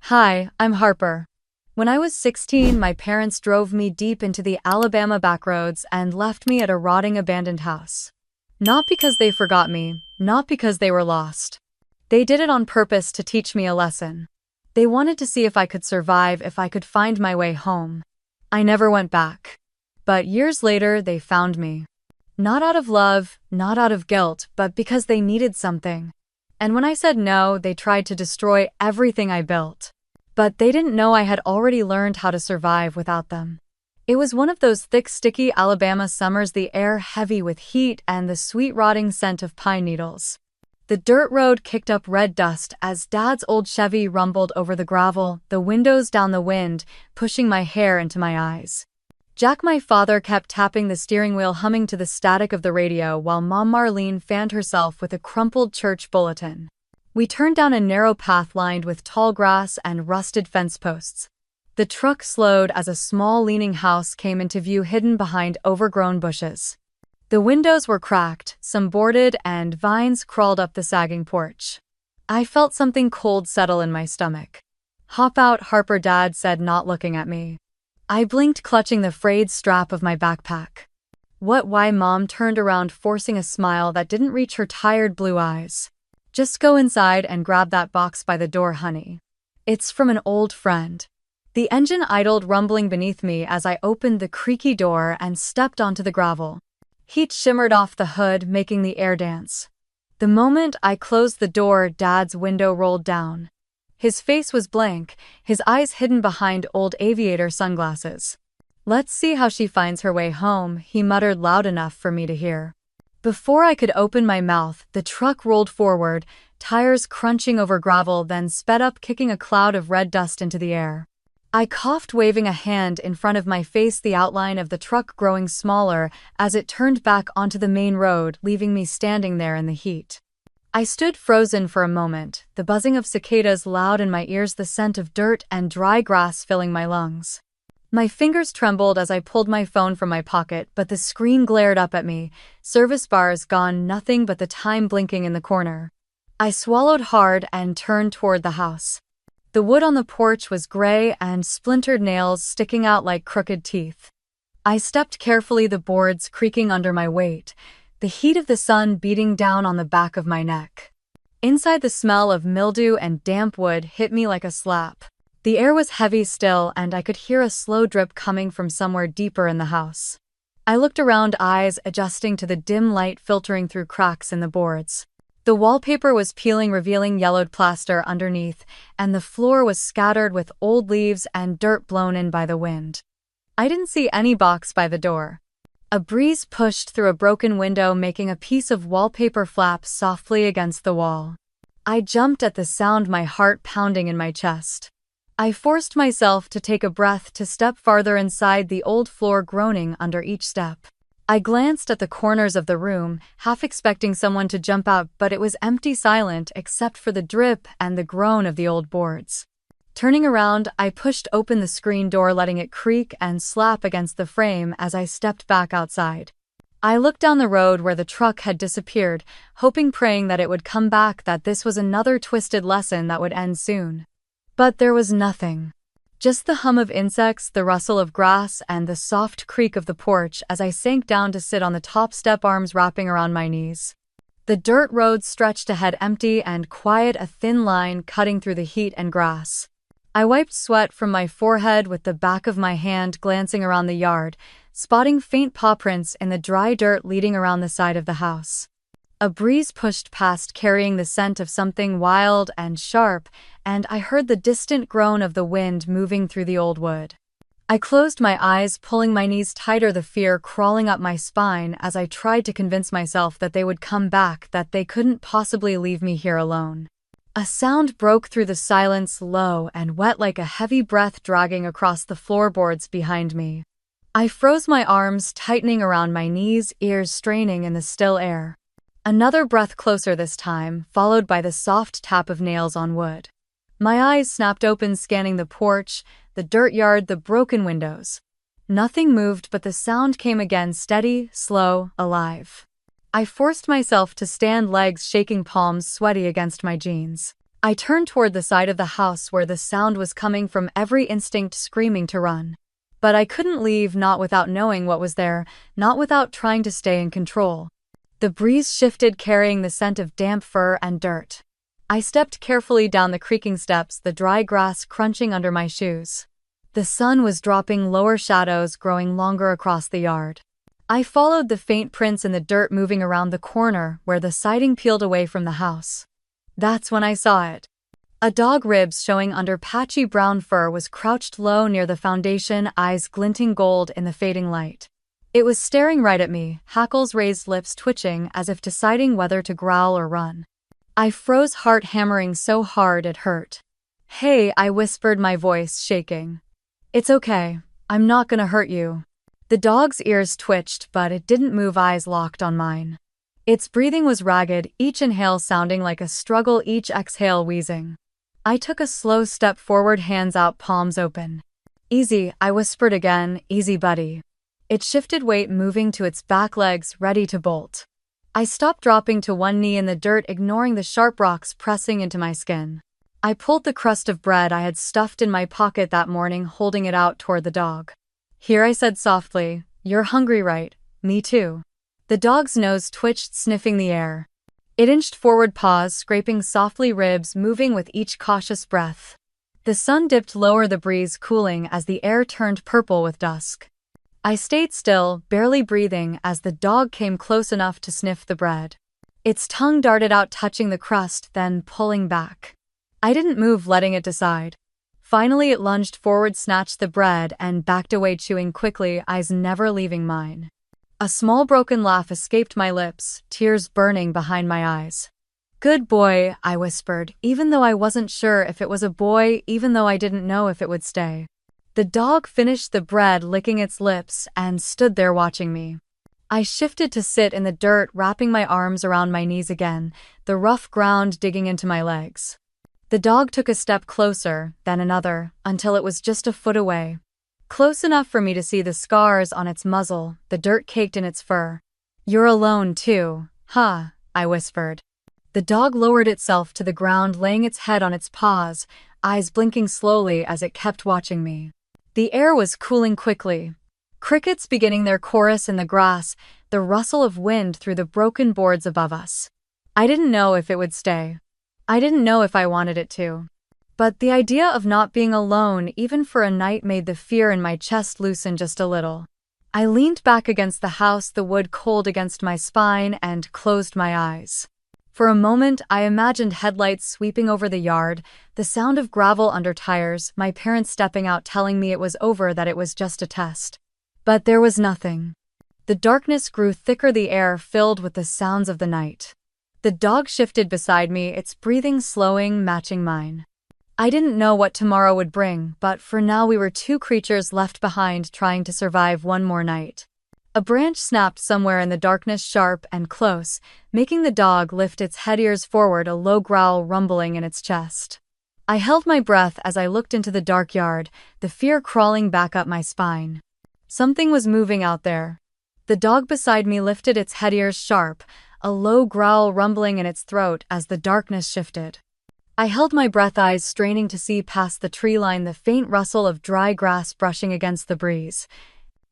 Hi, I'm Harper. When I was 16, my parents drove me deep into the Alabama backroads and left me at a rotting abandoned house. Not because they forgot me, not because they were lost. They did it on purpose to teach me a lesson. They wanted to see if I could survive, if I could find my way home. I never went back. But years later, they found me. Not out of love, not out of guilt, but because they needed something. And when I said no, they tried to destroy everything I built. But they didn't know I had already learned how to survive without them. It was one of those thick, sticky Alabama summers, the air heavy with heat and the sweet rotting scent of pine needles. The dirt road kicked up red dust as Dad's old Chevy rumbled over the gravel, the windows down the wind, pushing my hair into my eyes. Jack, my father, kept tapping the steering wheel, humming to the static of the radio, while Mom Marlene fanned herself with a crumpled church bulletin. We turned down a narrow path lined with tall grass and rusted fence posts. The truck slowed as a small leaning house came into view, hidden behind overgrown bushes. The windows were cracked, some boarded, and vines crawled up the sagging porch. I felt something cold settle in my stomach. "Hop out, Harper," Dad said, not looking at me. I blinked, clutching the frayed strap of my backpack. "What? Why?" Mom turned around, forcing a smile that didn't reach her tired blue eyes. "Just go inside and grab that box by the door, honey. It's from an old friend." The engine idled, rumbling beneath me as I opened the creaky door and stepped onto the gravel. Heat shimmered off the hood, making the air dance. The moment I closed the door, Dad's window rolled down. His face was blank, his eyes hidden behind old aviator sunglasses. "Let's see how she finds her way home," he muttered loud enough for me to hear. Before I could open my mouth, the truck rolled forward, tires crunching over gravel, then sped up, kicking a cloud of red dust into the air. I coughed, waving a hand in front of my face, the outline of the truck growing smaller as it turned back onto the main road, leaving me standing there in the heat. I stood frozen for a moment, the buzzing of cicadas loud in my ears, the scent of dirt and dry grass filling my lungs. My fingers trembled as I pulled my phone from my pocket, but the screen glared up at me, service bars gone, nothing but the time blinking in the corner. I swallowed hard and turned toward the house. The wood on the porch was gray and splintered nails sticking out like crooked teeth. I stepped carefully, the boards creaking under my weight, the heat of the sun beating down on the back of my neck. Inside, the smell of mildew and damp wood hit me like a slap. The air was heavy still, and I could hear a slow drip coming from somewhere deeper in the house. I looked around, eyes adjusting to the dim light filtering through cracks in the boards. The wallpaper was peeling, revealing yellowed plaster underneath, and the floor was scattered with old leaves and dirt blown in by the wind. I didn't see any box by the door. A breeze pushed through a broken window, making a piece of wallpaper flap softly against the wall. I jumped at the sound, my heart pounding in my chest. I forced myself to take a breath, to step farther inside, the old floor groaning under each step. I glanced at the corners of the room, half expecting someone to jump out, but it was empty, silent, except for the drip and the groan of the old boards. Turning around, I pushed open the screen door, letting it creak and slap against the frame as I stepped back outside. I looked down the road where the truck had disappeared, hoping, praying that it would come back, that this was another twisted lesson that would end soon. But there was nothing. Just the hum of insects, the rustle of grass, and the soft creak of the porch as I sank down to sit on the top step, arms wrapping around my knees. The dirt road stretched ahead, empty and quiet, a thin line cutting through the heat and grass. I wiped sweat from my forehead with the back of my hand, glancing around the yard, spotting faint paw prints in the dry dirt leading around the side of the house. A breeze pushed past, carrying the scent of something wild and sharp, and I heard the distant groan of the wind moving through the old wood. I closed my eyes, pulling my knees tighter, the fear crawling up my spine as I tried to convince myself that they would come back, that they couldn't possibly leave me here alone. A sound broke through the silence, low and wet, like a heavy breath dragging across the floorboards behind me. I froze, my arms tightening around my knees, ears straining in the still air. Another breath, closer this time, followed by the soft tap of nails on wood. My eyes snapped open, scanning the porch, the dirt yard, the broken windows. Nothing moved, but the sound came again, steady, slow, alive. I forced myself to stand, legs shaking, palms sweaty against my jeans. I turned toward the side of the house where the sound was coming from, every instinct screaming to run. But I couldn't leave, not without knowing what was there, not without trying to stay in control. The breeze shifted, carrying the scent of damp fur and dirt. I stepped carefully down the creaking steps, the dry grass crunching under my shoes. The sun was dropping, lower shadows growing longer across the yard. I followed the faint prints in the dirt, moving around the corner where the siding peeled away from the house. That's when I saw it. A dog, ribs showing under patchy brown fur, was crouched low near the foundation, eyes glinting gold in the fading light. It was staring right at me, hackles raised, lips twitching as if deciding whether to growl or run. I froze, heart hammering so hard it hurt. "Hey," I whispered, my voice shaking. "It's okay. I'm not gonna hurt you." The dog's ears twitched, but it didn't move, eyes locked on mine. Its breathing was ragged, each inhale sounding like a struggle, each exhale wheezing. I took a slow step forward, hands out, palms open. "Easy," I whispered again, "easy, buddy." It shifted weight, moving to its back legs, ready to bolt. I stopped, dropping to one knee in the dirt, ignoring the sharp rocks pressing into my skin. I pulled the crust of bread I had stuffed in my pocket that morning, holding it out toward the dog. "Here," I said softly. "You're hungry, right?" "Me too." The dog's nose twitched, sniffing the air. It inched forward, paws scraping softly, ribs moving with each cautious breath. The sun dipped lower, the breeze cooling as the air turned purple with dusk. I stayed still, barely breathing, as the dog came close enough to sniff the bread. Its tongue darted out, touching the crust, then pulling back. I didn't move, letting it decide. Finally it lunged forward, snatched the bread, and backed away, chewing quickly, eyes never leaving mine. A small broken laugh escaped my lips, tears burning behind my eyes. "Good boy," I whispered, even though I wasn't sure if it was a boy, even though I didn't know if it would stay. The dog finished the bread, licking its lips, and stood there watching me. I shifted to sit in the dirt, wrapping my arms around my knees again, the rough ground digging into my legs. The dog took a step closer, then another, until it was just a foot away. Close enough for me to see the scars on its muzzle, the dirt caked in its fur. "You're alone too, huh?" I whispered. The dog lowered itself to the ground, laying its head on its paws, eyes blinking slowly as it kept watching me. The air was cooling quickly. Crickets beginning their chorus in the grass, the rustle of wind through the broken boards above us. I didn't know if it would stay. I didn't know if I wanted it to. But the idea of not being alone, even for a night, made the fear in my chest loosen just a little. I leaned back against the house, the wood cold against my spine, and closed my eyes. For a moment, I imagined headlights sweeping over the yard, the sound of gravel under tires, my parents stepping out telling me it was over, that it was just a test. But there was nothing. The darkness grew thicker, the air filled with the sounds of the night. The dog shifted beside me, its breathing slowing, matching mine. I didn't know what tomorrow would bring, but for now we were two creatures left behind, trying to survive one more night. A branch snapped somewhere in the darkness, sharp and close, making the dog lift its head, ears forward, a low growl rumbling in its chest. I held my breath as I looked into the dark yard, the fear crawling back up my spine. Something was moving out there. The dog beside me lifted its head, ears sharp, a low growl rumbling in its throat as the darkness shifted. I held my breath, eyes straining to see past the tree line, the faint rustle of dry grass brushing against the breeze.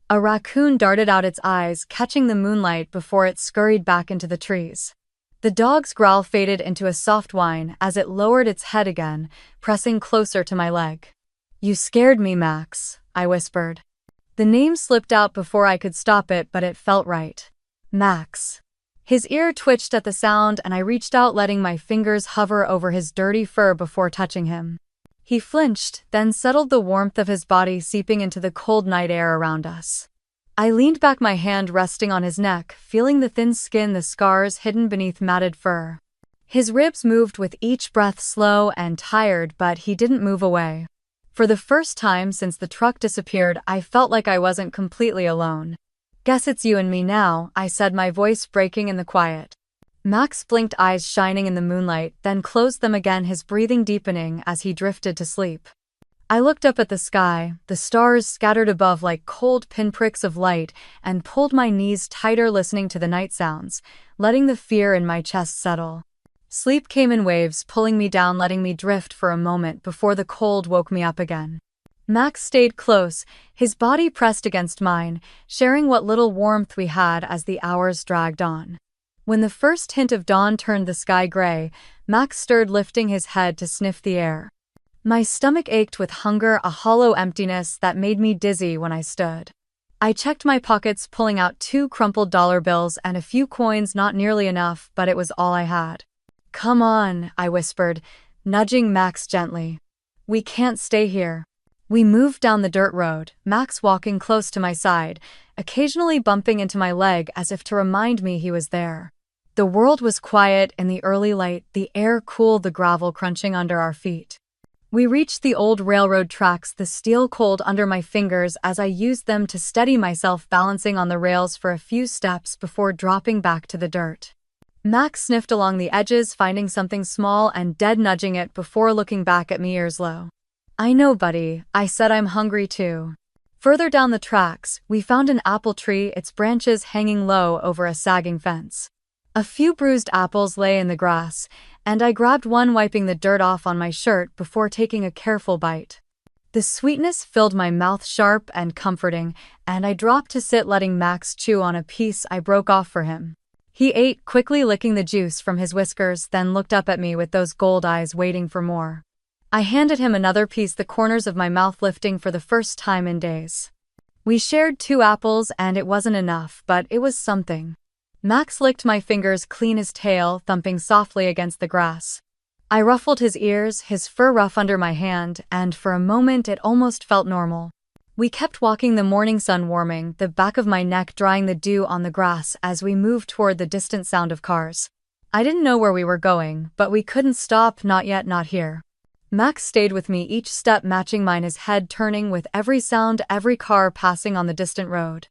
A raccoon darted out its eyes, catching the moonlight before it scurried back into the trees. The dog's growl faded into a soft whine as it lowered its head again, pressing closer to my leg. "You scared me, Max," I whispered. The name slipped out before I could stop it, but it felt right. Max. His ear twitched at the sound, and I reached out, letting my fingers hover over his dirty fur before touching him. He flinched, then settled, the warmth of his body seeping into the cold night air around us. I leaned back, my hand resting on his neck, feeling the thin skin, the scars hidden beneath matted fur. His ribs moved with each breath, slow and tired, but he didn't move away. For the first time since the truck disappeared, I felt like I wasn't completely alone. "Guess it's you and me now," I said, my voice breaking in the quiet. Max blinked, eyes shining in the moonlight, then closed them again, his breathing deepening as he drifted to sleep. I looked up at the sky, the stars scattered above like cold pinpricks of light, and pulled my knees tighter, listening to the night sounds, letting the fear in my chest settle. Sleep came in waves, pulling me down, letting me drift for a moment before the cold woke me up again. Max stayed close, his body pressed against mine, sharing what little warmth we had as the hours dragged on. When the first hint of dawn turned the sky gray, Max stirred, lifting his head to sniff the air. My stomach ached with hunger, a hollow emptiness that made me dizzy when I stood. I checked my pockets, pulling out 2 crumpled dollar bills and a few coins, not nearly enough, but it was all I had. "Come on," I whispered, nudging Max gently. "We can't stay here." We moved down the dirt road, Max walking close to my side, occasionally bumping into my leg as if to remind me he was there. The world was quiet in the early light, the air cool, the gravel crunching under our feet. We reached the old railroad tracks, the steel cold under my fingers as I used them to steady myself, balancing on the rails for a few steps before dropping back to the dirt. Max sniffed along the edges, finding something small and dead, nudging it before looking back at me, ears low. "I know, buddy," I said, "I'm hungry too." Further down the tracks, we found an apple tree, its branches hanging low over a sagging fence. A few bruised apples lay in the grass, and I grabbed one, wiping the dirt off on my shirt before taking a careful bite. The sweetness filled my mouth, sharp and comforting, and I dropped to sit, letting Max chew on a piece I broke off for him. He ate, quickly licking the juice from his whiskers, then looked up at me with those gold eyes waiting for more. I handed him another piece, the corners of my mouth lifting for the first time in days. We shared 2 apples, and it wasn't enough, but it was something. Max licked my fingers clean, his tail thumping softly against the grass. I ruffled his ears, his fur rough under my hand, and for a moment it almost felt normal. We kept walking, the morning sun warming, the back of my neck drying the dew on the grass as we moved toward the distant sound of cars. I didn't know where we were going, but we couldn't stop, not yet, not here. Max stayed with me, each step matching mine, his head turning with every sound, every car passing on the distant road.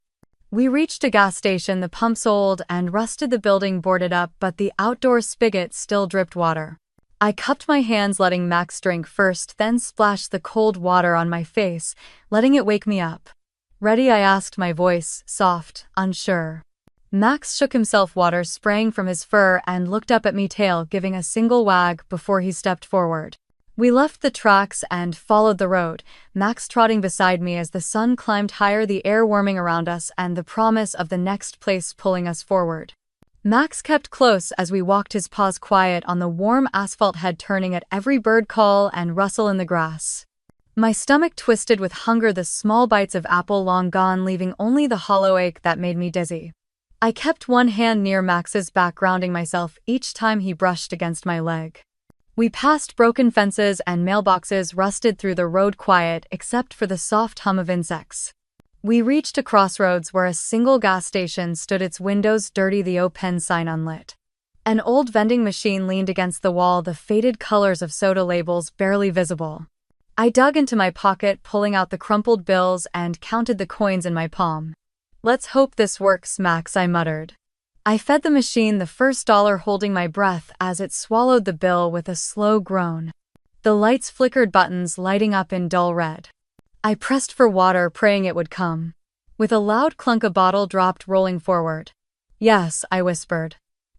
We reached a gas station, the pumps old and rusted, the building boarded up, but the outdoor spigot still dripped water. I cupped my hands, letting Max drink first, then splashed the cold water on my face, letting it wake me up. "Ready?" I asked, my voice soft, unsure. Max shook himself, water spraying from his fur, and looked up at me, tail giving a single wag before he stepped forward. We left the tracks and followed the road, Max trotting beside me as the sun climbed higher, the air warming around us and the promise of the next place pulling us forward. Max kept close as we walked, his paws quiet on the warm asphalt, head turning at every bird call and rustle in the grass. My stomach twisted with hunger, the small bites of apple long gone, leaving only the hollow ache that made me dizzy. I kept one hand near Max's back, grounding myself each time he brushed against my leg. We passed broken fences and mailboxes, rusted through the road, quiet except for the soft hum of insects. We reached a crossroads where a single gas station stood, its windows dirty, the open sign unlit. An old vending machine leaned against the wall, the faded colors of soda labels barely visible. I dug into my pocket, pulling out the crumpled bills, and counted the coins in my palm. "Let's hope this works, Max," I muttered. I fed the machine the first dollar, holding my breath as it swallowed the bill with a slow groan. The lights flickered, buttons lighting up in dull red. I pressed for water, praying it would come. With a loud clunk, a bottle dropped, rolling forward. "Yes," I whispered.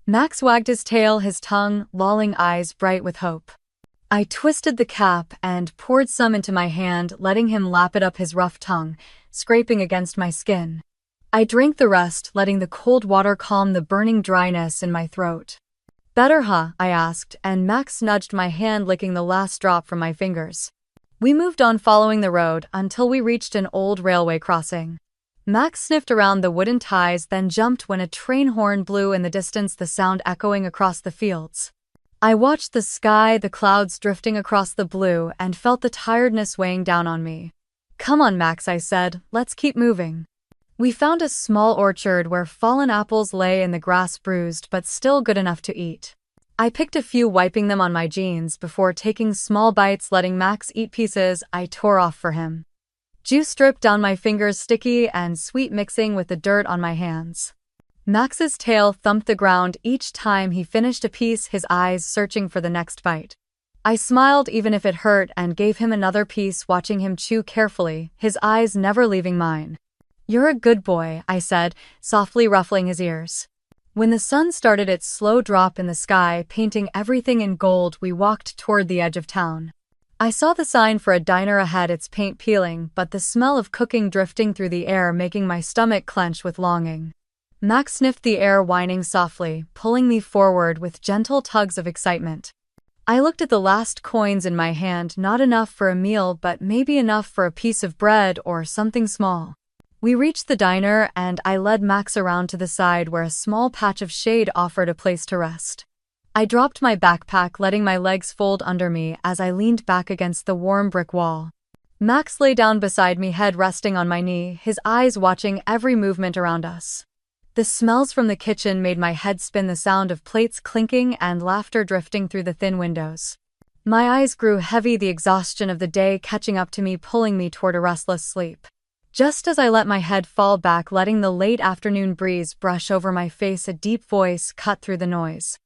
Max wagged his tail, his tongue lolling, eyes bright with hope. I twisted the cap and poured some into my hand, letting him lap it up, his rough tongue scraping against my skin. I drank the rest, letting the cold water calm the burning dryness in my throat. "Better, huh?" I asked, and Max nudged my hand, licking the last drop from my fingers. We moved on, following the road until we reached an old railway crossing. Max sniffed around the wooden ties, then jumped when a train horn blew in the distance, the sound echoing across the fields. I watched the sky, the clouds drifting across the blue, and felt the tiredness weighing down on me. "Come on, Max," I said, "let's keep moving." We found a small orchard where fallen apples lay in the grass, bruised but still good enough to eat. I picked a few, wiping them on my jeans before taking small bites, letting Max eat pieces I tore off for him. Juice dripped down my fingers, sticky and sweet, mixing with the dirt on my hands. Max's tail thumped the ground each time he finished a piece, his eyes searching for the next bite. I smiled even if it hurt and gave him another piece, watching him chew carefully, his eyes never leaving mine. "You're a good boy," I said, softly ruffling his ears. When the sun started its slow drop in the sky, painting everything in gold, we walked toward the edge of town. I saw the sign for a diner ahead, its paint peeling, but the smell of cooking drifting through the air making my stomach clench with longing. Max sniffed the air, whining softly, pulling me forward with gentle tugs of excitement. I looked at the last coins in my hand, not enough for a meal, but maybe enough for a piece of bread or something small. We reached the diner, and I led Max around to the side where a small patch of shade offered a place to rest. I dropped my backpack, letting my legs fold under me as I leaned back against the warm brick wall. Max lay down beside me, head resting on my knee, his eyes watching every movement around us. The smells from the kitchen made my head spin, the sound of plates clinking and laughter drifting through the thin windows. My eyes grew heavy, the exhaustion of the day catching up to me, pulling me toward a restless sleep. Just as I let my head fall back, letting the late afternoon breeze brush over my face, a deep voice cut through the noise.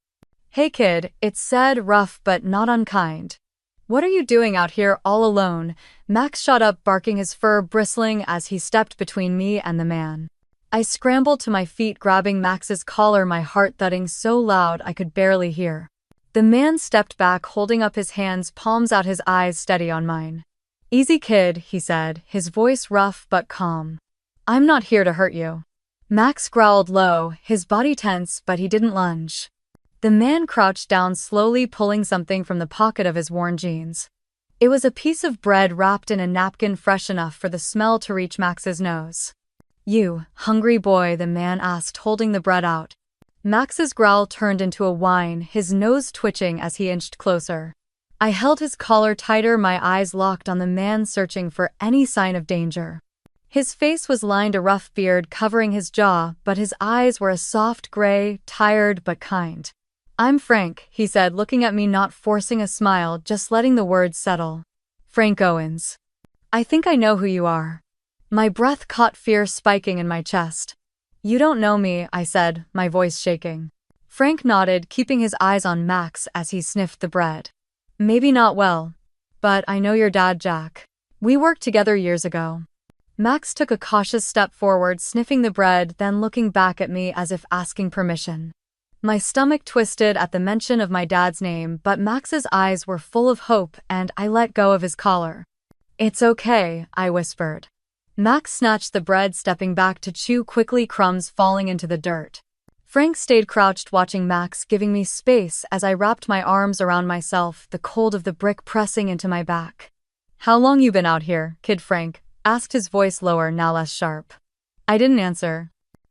"Hey kid," it said, rough but not unkind. "What are you doing out here all alone?" Max shot up, barking, his fur bristling as he stepped between me and the man. I scrambled to my feet, grabbing Max's collar, my heart thudding so loud I could barely hear. The man stepped back, holding up his hands, palms out, his eyes steady on mine. "Easy kid," he said, his voice rough but calm. "I'm not here to hurt you." Max growled low, his body tense, but he didn't lunge. The man crouched down, slowly pulling something from the pocket of his worn jeans. It was a piece of bread wrapped in a napkin, fresh enough for the smell to reach Max's nose. "You hungry boy?" the man asked, holding the bread out. Max's growl turned into a whine, his nose twitching as he inched closer. I held his collar tighter, my eyes locked on the man, searching for any sign of danger. His face was lined, a rough beard covering his jaw, but his eyes were a soft gray, tired but kind. "I'm Frank," he said, looking at me, not forcing a smile, just letting the words settle. "Frank Owens. I think I know who you are." My breath caught, fear spiking in my chest. "You don't know me," I said, my voice shaking. Frank nodded, keeping his eyes on Max as he sniffed the bread. "Maybe not well, but I know your dad, Jack. We worked together years ago." Max took a cautious step forward, sniffing the bread, then looking back at me as if asking permission. My stomach twisted at the mention of my dad's name, but Max's eyes were full of hope, and I let go of his collar. "It's okay," I whispered. Max snatched the bread, stepping back to chew quickly, crumbs falling into the dirt. Frank stayed crouched, watching Max, giving me space as I wrapped my arms around myself, the cold of the brick pressing into my back. "How long you been out here, kid?" Frank asked, his voice lower, now less sharp. I didn't answer.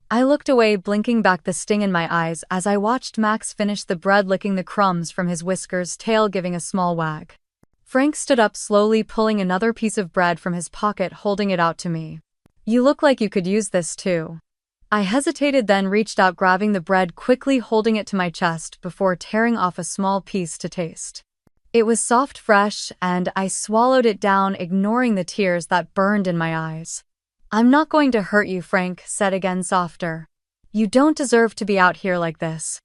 I looked away, blinking back, the sting in my eyes as I watched Max finish the bread, licking the crumbs from his whiskers, tail giving a small wag. Frank stood up slowly, pulling another piece of bread from his pocket, holding it out to me. "You look like you could use this too." I hesitated, then reached out, grabbing the bread quickly, holding it to my chest before tearing off a small piece to taste. It was soft, fresh, and I swallowed it down, ignoring the tears that burned in my eyes. "I'm not going to hurt you," Frank said again, softer. "You don't deserve to be out here like this."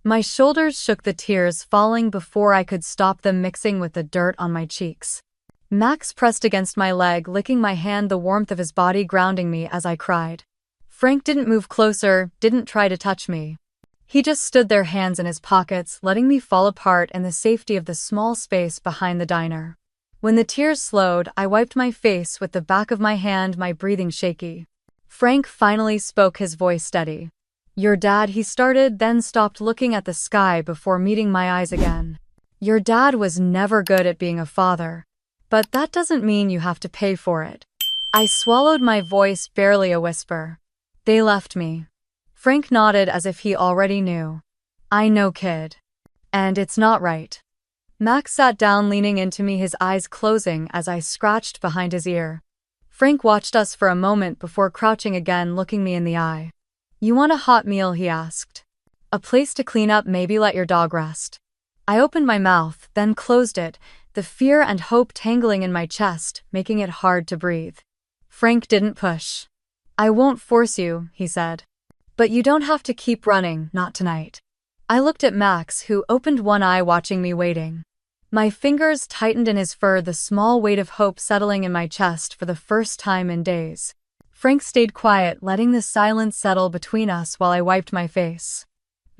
My shoulders shook, the tears falling before I could stop them, mixing with the dirt on my cheeks. Max pressed against my leg, licking my hand, the warmth of his body grounding me as I cried. Frank didn't move closer, didn't try to touch me. He just stood there, hands in his pockets, letting me fall apart in the safety of the small space behind the diner. When the tears slowed, I wiped my face with the back of my hand, my breathing shaky. Frank finally spoke, his voice steady. "Your dad," he started, then stopped, looking at the sky before meeting my eyes again. "Your dad was never good at being a father. But that doesn't mean you have to pay for it." I swallowed, my voice barely a whisper. "They left me." Frank nodded as if he already knew. "I know, kid. And it's not right." Max sat down, leaning into me, his eyes closing as I scratched behind his ear. Frank watched us for a moment before crouching again, looking me in the eye. "You want a hot meal?" he asked. "A place to clean up, maybe let your dog rest." I opened my mouth, then closed it, the fear and hope tangling in my chest, making it hard to breathe. Frank didn't push. "I won't force you," he said. "But you don't have to keep running, not tonight." I looked at Max, who opened one eye, watching me, waiting. My fingers tightened in his fur, the small weight of hope settling in my chest for the first time in days. Frank stayed quiet, letting the silence settle between us while I wiped my face.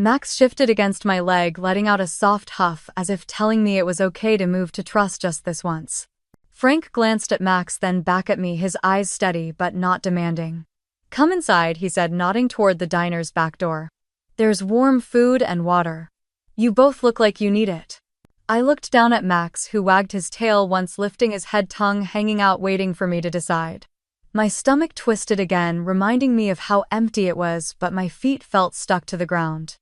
Max shifted against my leg, letting out a soft huff as if telling me it was okay to move to trust just this once. Frank glanced at Max, then back at me, his eyes steady but not demanding. "Come inside," he said, nodding toward the diner's back door. "There's warm food and water. You both look like you need it." I looked down at Max, who wagged his tail once, lifting his head, tongue hanging out, waiting for me to decide. My stomach twisted again, reminding me of how empty it was, but my feet felt stuck to the ground.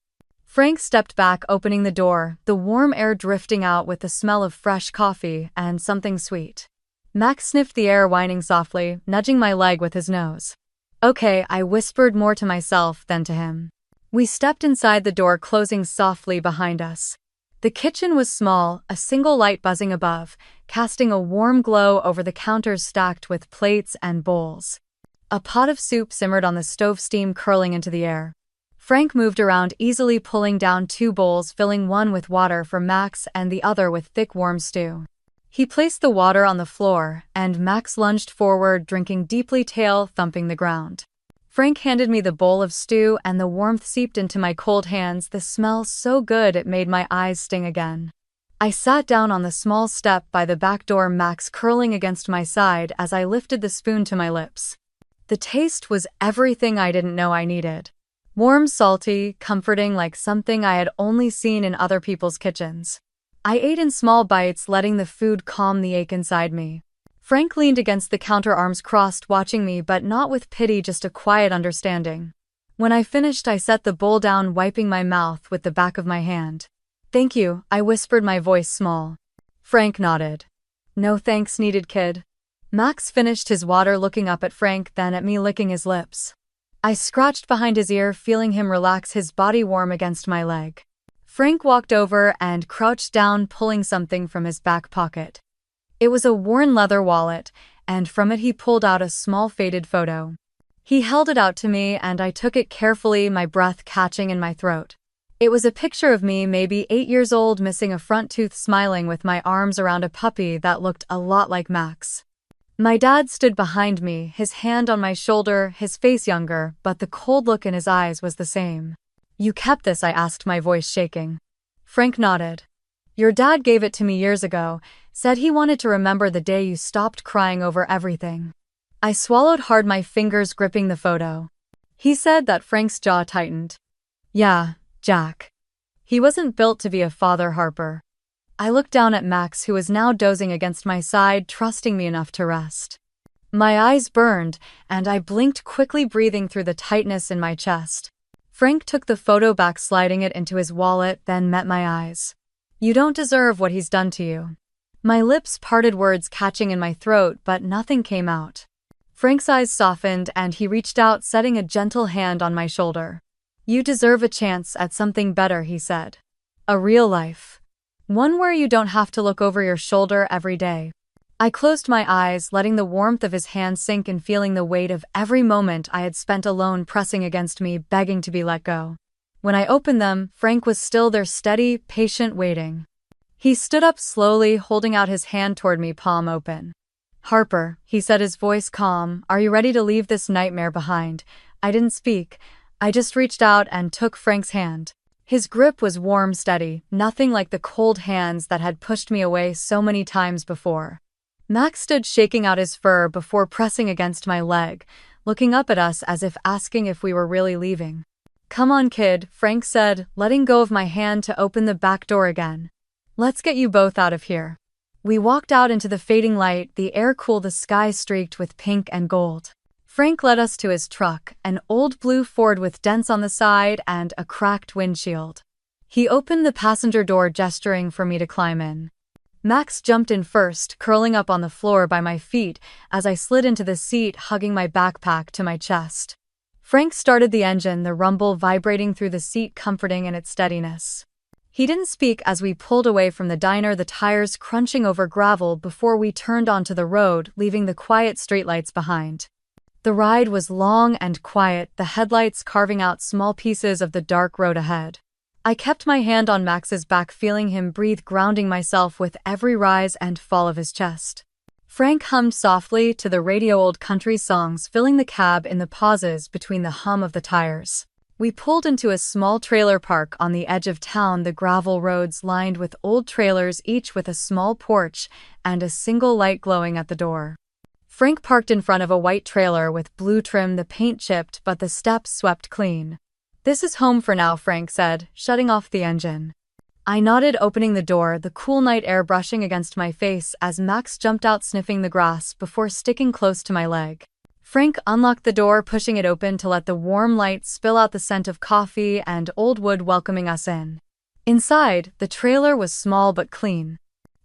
Frank stepped back, opening the door, the warm air drifting out with the smell of fresh coffee and something sweet. Max sniffed the air, whining softly, nudging my leg with his nose. "Okay," I whispered, more to myself than to him. We stepped inside, the door closing softly behind us. The kitchen was small, a single light buzzing above, casting a warm glow over the counters stacked with plates and bowls. A pot of soup simmered on the stove, steam curling into the air. Frank moved around easily, pulling down 2 bowls, filling one with water for Max and the other with thick warm stew. He placed the water on the floor, and Max lunged forward, drinking deeply, tail thumping the ground. Frank handed me the bowl of stew, and the warmth seeped into my cold hands, the smell so good it made my eyes sting again. I sat down on the small step by the back door, Max curling against my side as I lifted the spoon to my lips. The taste was everything I didn't know I needed. Warm, salty, comforting, like something I had only seen in other people's kitchens. I ate in small bites, letting the food calm the ache inside me. Frank leaned against the counter, arms crossed, watching me, but not with pity, just a quiet understanding. When I finished, I set the bowl down, wiping my mouth with the back of my hand. "Thank you," I whispered, my voice small. Frank nodded. "No thanks needed, kid." Max finished his water, looking up at Frank, then at me, licking his lips. I scratched behind his ear, feeling him relax, his body warm against my leg. Frank walked over and crouched down, pulling something from his back pocket. It was a worn leather wallet, and from it he pulled out a small faded photo. He held it out to me, and I took it carefully, my breath catching in my throat. It was a picture of me, maybe 8 years old, missing a front tooth, smiling with my arms around a puppy that looked a lot like Max. My dad stood behind me, his hand on my shoulder, his face younger, but the cold look in his eyes was the same. "You kept this?" I asked, my voice shaking. Frank nodded. "Your dad gave it to me years ago, said he wanted to remember the day you stopped crying over everything." I swallowed hard, my fingers gripping the photo. He said that. Frank's jaw tightened. "Yeah, Jack. He wasn't built to be a father, Harper." I looked down at Max, who was now dozing against my side, trusting me enough to rest. My eyes burned, and I blinked quickly, breathing through the tightness in my chest. Frank took the photo back, sliding it into his wallet, then met my eyes. "You don't deserve what he's done to you." My lips parted, words catching in my throat, but nothing came out. Frank's eyes softened, and he reached out, setting a gentle hand on my shoulder. "You deserve a chance at something better," he said. "A real life. One where you don't have to look over your shoulder every day." I closed my eyes, letting the warmth of his hand sink and feeling the weight of every moment I had spent alone pressing against me, begging to be let go. When I opened them, Frank was still there, steady, patient, waiting. He stood up slowly, holding out his hand toward me, palm open. "Harper," he said, his voice calm, "are you ready to leave this nightmare behind?" I didn't speak. I just reached out and took Frank's hand. His grip was warm, steady, nothing like the cold hands that had pushed me away so many times before. Max stood shaking out his fur before pressing against my leg, looking up at us as if asking if we were really leaving. "Come on, kid," Frank said, letting go of my hand to open the back door again. "Let's get you both out of here." We walked out into the fading light, the air cool, the sky streaked with pink and gold. Frank led us to his truck, an old blue Ford with dents on the side and a cracked windshield. He opened the passenger door, gesturing for me to climb in. Max jumped in first, curling up on the floor by my feet as I slid into the seat, hugging my backpack to my chest. Frank started the engine, the rumble vibrating through the seat, comforting in its steadiness. He didn't speak as we pulled away from the diner, the tires crunching over gravel before we turned onto the road, leaving the quiet streetlights behind. The ride was long and quiet, the headlights carving out small pieces of the dark road ahead. I kept my hand on Max's back, feeling him breathe, grounding myself with every rise and fall of his chest. Frank hummed softly to the radio, old country songs filling the cab in the pauses between the hum of the tires. We pulled into a small trailer park on the edge of town, the gravel roads lined with old trailers, each with a small porch and a single light glowing at the door. Frank parked in front of a white trailer with blue trim, the paint chipped but the steps swept clean. "This is home for now," Frank said, shutting off the engine. I nodded, opening the door, the cool night air brushing against my face as Max jumped out sniffing the grass before sticking close to my leg. Frank unlocked the door, pushing it open to let the warm light spill out, the scent of coffee and old wood welcoming us in. Inside, the trailer was small but clean.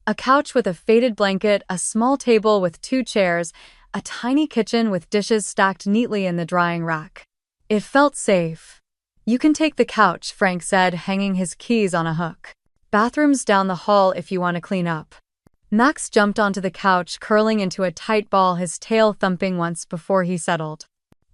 A couch with a faded blanket, a small table with 2 chairs, a tiny kitchen with dishes stacked neatly in the drying rack. It felt safe. "You can take the couch," Frank said, hanging his keys on a hook. "Bathroom's down the hall if you want to clean up." Max jumped onto the couch, curling into a tight ball, his tail thumping once before he settled.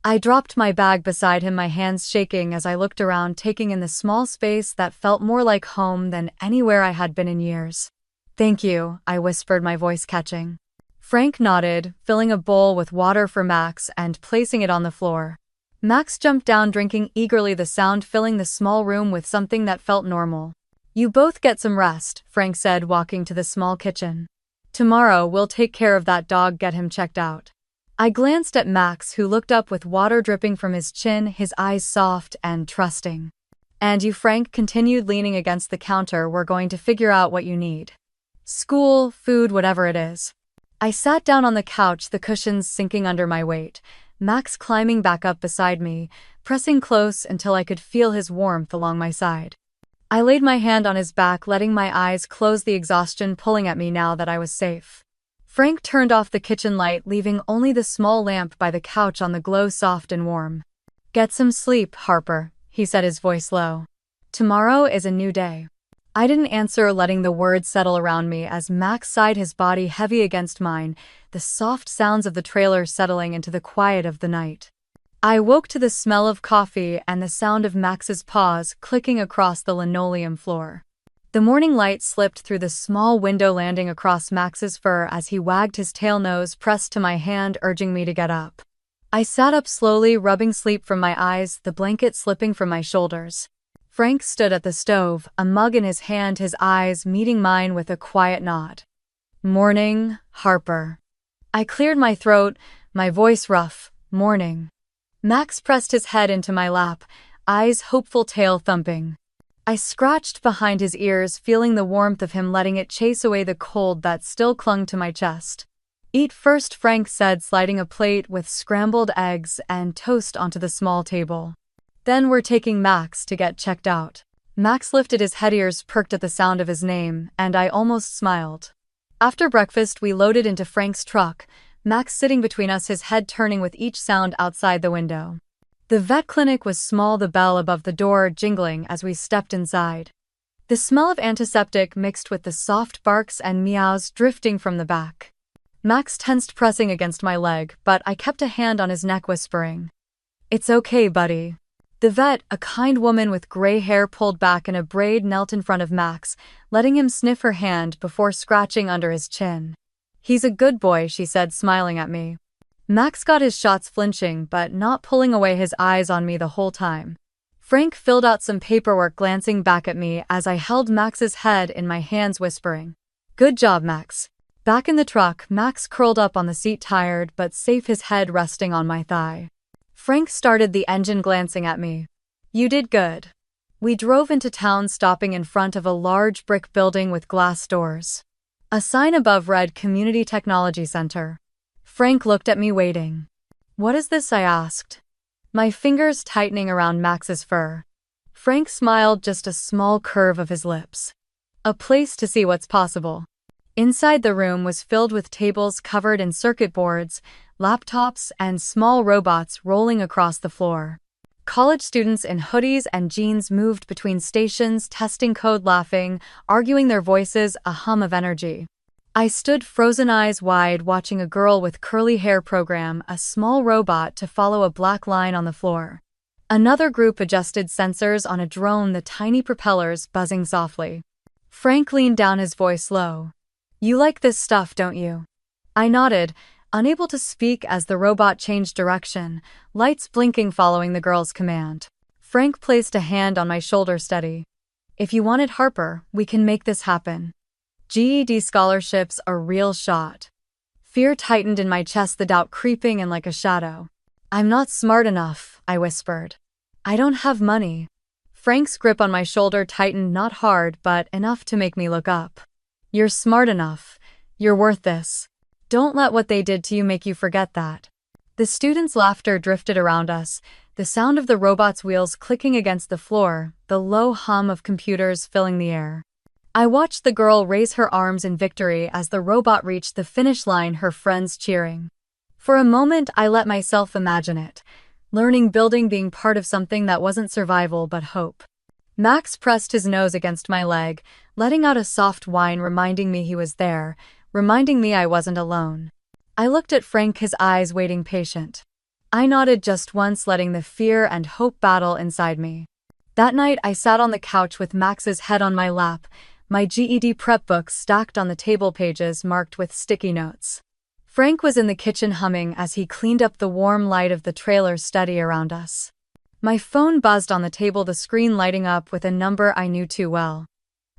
I dropped my bag beside him, my hands shaking as I looked around, taking in the small space that felt more like home than anywhere I had been in years. "Thank you," I whispered, my voice catching. Frank nodded, filling a bowl with water for Max and placing it on the floor. Max jumped down, drinking eagerly, the sound filling the small room with something that felt normal. "You both get some rest," Frank said, walking to the small kitchen. "Tomorrow we'll take care of that dog, get him checked out." I glanced at Max, who looked up with water dripping from his chin, his eyes soft and trusting. "And you," Frank continued, leaning against the counter, "we're going to figure out what you need. School, food, whatever it is." I sat down on the couch, the cushions sinking under my weight, Max climbing back up beside me, pressing close until I could feel his warmth along my side. I laid my hand on his back, letting my eyes close, the exhaustion pulling at me now that I was safe. Frank turned off the kitchen light, leaving only the small lamp by the couch on the glow, soft and warm. "Get some sleep, Harper," he said, his voice low. "Tomorrow is a new day." I didn't answer, letting the words settle around me as Max sighed, his body heavy against mine, the soft sounds of the trailer settling into the quiet of the night. I woke to the smell of coffee and the sound of Max's paws clicking across the linoleum floor. The morning light slipped through the small window, landing across Max's fur as he wagged his tail, nose pressed to my hand, urging me to get up. I sat up slowly, rubbing sleep from my eyes, the blanket slipping from my shoulders. Frank stood at the stove, a mug in his hand, his eyes meeting mine with a quiet nod. "Morning, Harper." I cleared my throat, my voice rough. "Morning." Max pressed his head into my lap, eyes hopeful, tail thumping. I scratched behind his ears, feeling the warmth of him, letting it chase away the cold that still clung to my chest. "Eat first," Frank said, sliding a plate with scrambled eggs and toast onto the small table. "Then we're taking Max to get checked out." Max lifted his head, ears perked at the sound of his name, and I almost smiled. After breakfast, we loaded into Frank's truck, Max sitting between us, his head turning with each sound outside the window. The vet clinic was small, the bell above the door jingling as we stepped inside. The smell of antiseptic mixed with the soft barks and meows drifting from the back. Max tensed, pressing against my leg, but I kept a hand on his neck, whispering, "It's okay, buddy." The vet, a kind woman with gray hair pulled back in a braid, knelt in front of Max, letting him sniff her hand before scratching under his chin. "He's a good boy," she said, smiling at me. Max got his shots, flinching but not pulling away his eyes on me the whole time. Frank filled out some paperwork, glancing back at me as I held Max's head in my hands, whispering, "Good job, Max." Back in the truck, Max curled up on the seat, tired but safe, his head resting on my thigh. Frank started the engine, glancing at me. "You did good." We drove into town, stopping in front of a large brick building with glass doors. A sign above read Community Technology Center. Frank looked at me, waiting. "What is this?" I asked, my fingers tightening around Max's fur. Frank smiled, just a small curve of his lips. "A place to see what's possible." Inside, the room was filled with tables covered in circuit boards, laptops, and small robots rolling across the floor. College students in hoodies and jeans moved between stations, testing code, laughing, arguing, their voices a hum of energy. I stood, frozen, eyes wide, watching a girl with curly hair program a small robot to follow a black line on the floor. Another group adjusted sensors on a drone, the tiny propellers buzzing softly. Frank leaned down, his voice low. "You like this stuff, don't you?" I nodded, unable to speak as the robot changed direction, lights blinking following the girl's command. Frank placed a hand on my shoulder steady. If you wanted Harper, we can make this happen. GED scholarship's a real shot. Fear tightened in my chest, the doubt creeping in like a shadow. I'm not smart enough, I whispered. I don't have money. Frank's grip on my shoulder tightened, not hard, but enough to make me look up. You're smart enough. You're worth this. Don't let what they did to you make you forget that. The students' laughter drifted around us, the sound of the robot's wheels clicking against the floor, the low hum of computers filling the air. I watched the girl raise her arms in victory as the robot reached the finish line, her friends cheering. For a moment, I let myself imagine it. Learning, building, being part of something that wasn't survival but hope. Max pressed his nose against my leg, letting out a soft whine, reminding me he was there, reminding me I wasn't alone. I looked at Frank, his eyes waiting, patient. I nodded just once, letting the fear and hope battle inside me. That night, I sat on the couch with Max's head on my lap, my GED prep books stacked on the table, pages marked with sticky notes. Frank was in the kitchen humming as he cleaned up, the warm light of the trailer steady around us. My phone buzzed on the table, the screen lighting up with a number I knew too well.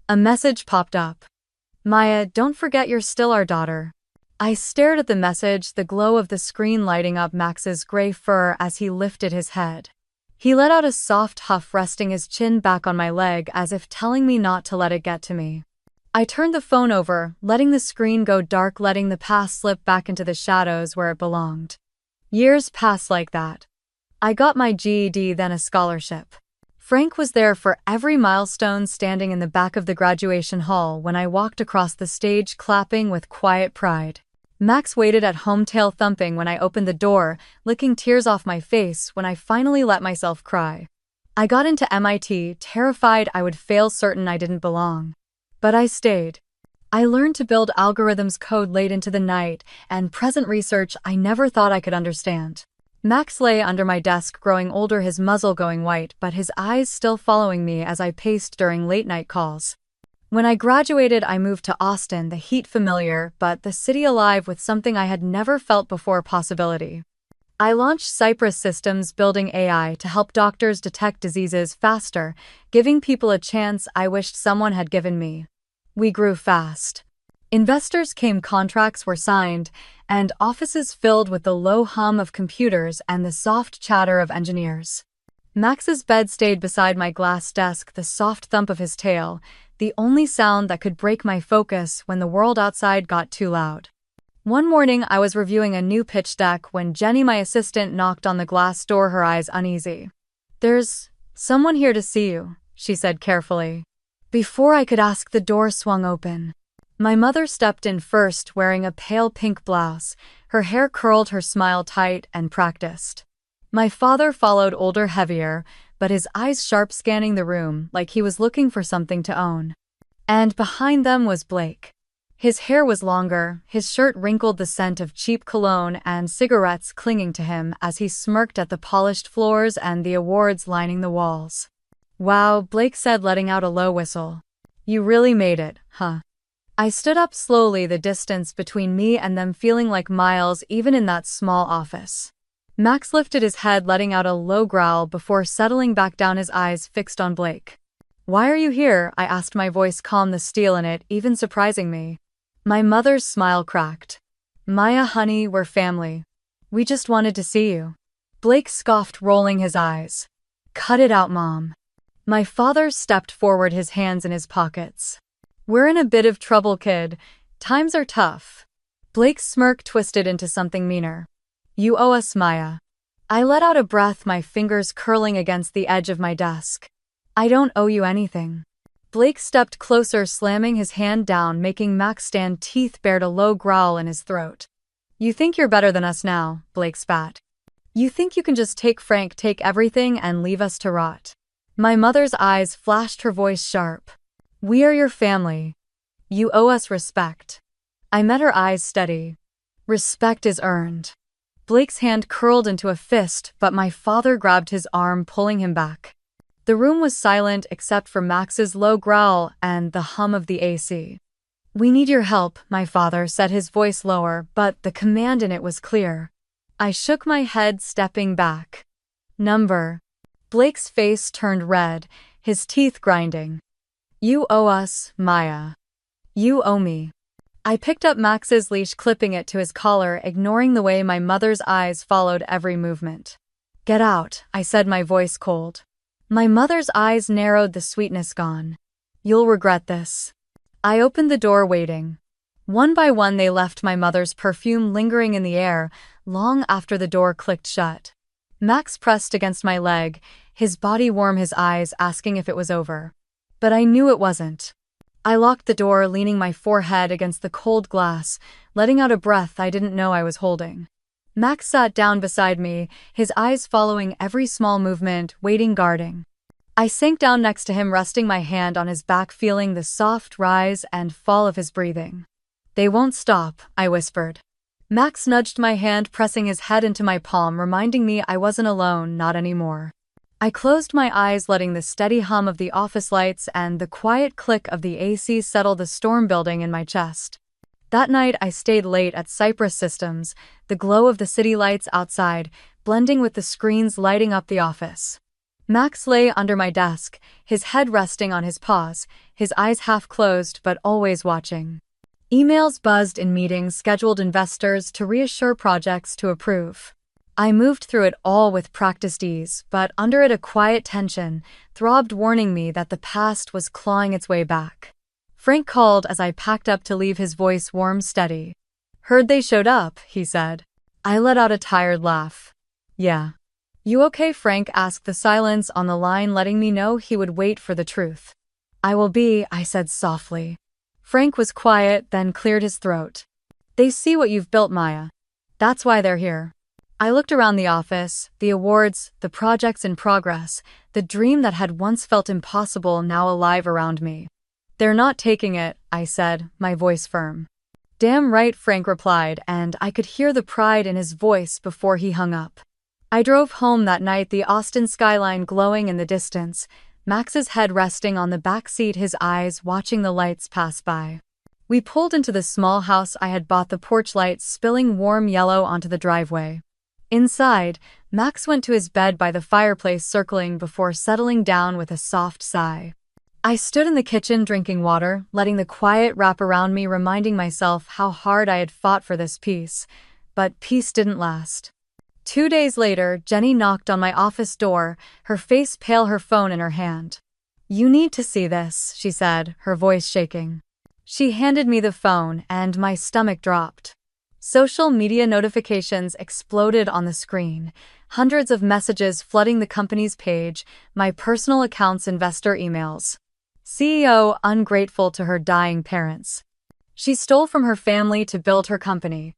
A message popped up. Maya, don't forget you're still our daughter. I stared at the message, the glow of the screen lighting up Max's gray fur as he lifted his head. He let out a soft huff, resting his chin back on my leg as if telling me not to let it get to me. I turned the phone over, letting the screen go dark, letting the past slip back into the shadows where it belonged. Years passed like that. I got my GED, then a scholarship. Frank was there for every milestone, standing in the back of the graduation hall when I walked across the stage, clapping with quiet pride. Max waited at home, tail thumping when I opened the door, licking tears off my face when I finally let myself cry. I got into MIT, terrified I would fail, certain I didn't belong. But I stayed. I learned to build algorithms, code late into the night, and present research I never thought I could understand. Max lay under my desk, growing older, his muzzle going white, but his eyes still following me as I paced during late-night calls. When I graduated, I moved to Austin, the heat familiar, but the city alive with something I had never felt before, possibility. I launched Cypress Systems, building AI to help doctors detect diseases faster, giving people a chance I wished someone had given me. We grew fast. Investors came, contracts were signed, and offices filled with the low hum of computers and the soft chatter of engineers. Max's bed stayed beside my glass desk, the soft thump of his tail, the only sound that could break my focus when the world outside got too loud. One morning, I was reviewing a new pitch deck when Jenny, my assistant, knocked on the glass door, her eyes uneasy. "There's someone here to see you," she said carefully. Before I could ask, the door swung open. My mother stepped in first, wearing a pale pink blouse, her hair curled, her smile tight and practiced. My father followed, older, heavier, but his eyes sharp, scanning the room like he was looking for something to own. And behind them was Blake. His hair was longer, his shirt wrinkled, the scent of cheap cologne and cigarettes clinging to him as he smirked at the polished floors and the awards lining the walls. "Wow," Blake said, letting out a low whistle. "You really made it, huh?" I stood up slowly, the distance between me and them feeling like miles even in that small office. Max lifted his head, letting out a low growl before settling back down, his eyes fixed on Blake. "Why are you here?" I asked, my voice calm, the steel in it even surprising me. My mother's smile cracked. "Maya, honey, we're family. We just wanted to see you." Blake scoffed, rolling his eyes. "Cut it out, Mom." My father stepped forward, his hands in his pockets. "We're in a bit of trouble, kid. Times are tough." Blake's smirk twisted into something meaner. "You owe us, Maya." I let out a breath, my fingers curling against the edge of my desk. "I don't owe you anything." Blake stepped closer, slamming his hand down, making Max stand, teeth bared, a low growl in his throat. "You think you're better than us now," Blake spat. "You think you can just take Frank, take everything, and leave us to rot." My mother's eyes flashed, her voice sharp. "We are your family. You owe us respect." I met her eyes steady. "Respect is earned." Blake's hand curled into a fist, but my father grabbed his arm, pulling him back. The room was silent except for Max's low growl and the hum of the AC. "We need your help," my father said, his voice lower, but the command in it was clear. I shook my head, stepping back. "Number Blake's face turned red, his teeth grinding. You owe us, Maya. You owe me. I picked up Max's leash, clipping it to his collar, ignoring the way my mother's eyes followed every movement. Get out, I said, my voice cold. My mother's eyes narrowed, the sweetness gone. You'll regret this. I opened the door, waiting. One by one they left, my mother's perfume lingering in the air, long after the door clicked shut. Max pressed against my leg, his body warm, his eyes asking if it was over. But I knew it wasn't. I locked the door, leaning my forehead against the cold glass, letting out a breath I didn't know I was holding. Max sat down beside me, his eyes following every small movement, waiting, guarding. I sank down next to him, resting my hand on his back, feeling the soft rise and fall of his breathing. They won't stop, I whispered. Max nudged my hand, pressing his head into my palm, reminding me I wasn't alone, not anymore. I closed my eyes, letting the steady hum of the office lights and the quiet click of the AC settle the storm building in my chest. That night I stayed late at Cypress Systems, the glow of the city lights outside, blending with the screens lighting up the office. Max lay under my desk, his head resting on his paws, his eyes half closed but always watching. Emails buzzed in meetings, scheduled investors to reassure, projects to approve. I moved through it all with practiced ease, but under it a quiet tension throbbed, warning me that the past was clawing its way back. Frank called as I packed up to leave, his voice warm, steady. Heard they showed up, he said. I let out a tired laugh. Yeah. You okay? Frank asked, the silence on the line letting me know he would wait for the truth. I will be, I said softly. Frank was quiet, then cleared his throat. They see what you've built, Maya. That's why they're here. I looked around the office, the awards, the projects in progress, the dream that had once felt impossible now alive around me. They're not taking it, I said, my voice firm. Damn right, Frank replied, and I could hear the pride in his voice before he hung up. I drove home that night, the Austin skyline glowing in the distance, Max's head resting on the back seat, his eyes watching the lights pass by. We pulled into the small house I had bought, the porch light spilling warm yellow onto the driveway. Inside, Max went to his bed by the fireplace, circling before settling down with a soft sigh. I stood in the kitchen drinking water, letting the quiet wrap around me, reminding myself how hard I had fought for this peace. But peace didn't last. 2 days later, Jenny knocked on my office door, her face pale, her phone in her hand. You need to see this, she said, her voice shaking. She handed me the phone, and my stomach dropped. Social media notifications exploded on the screen, hundreds of messages flooding the company's page, my personal accounts, investor emails. CEO ungrateful to her dying parents. She stole from her family to build her company.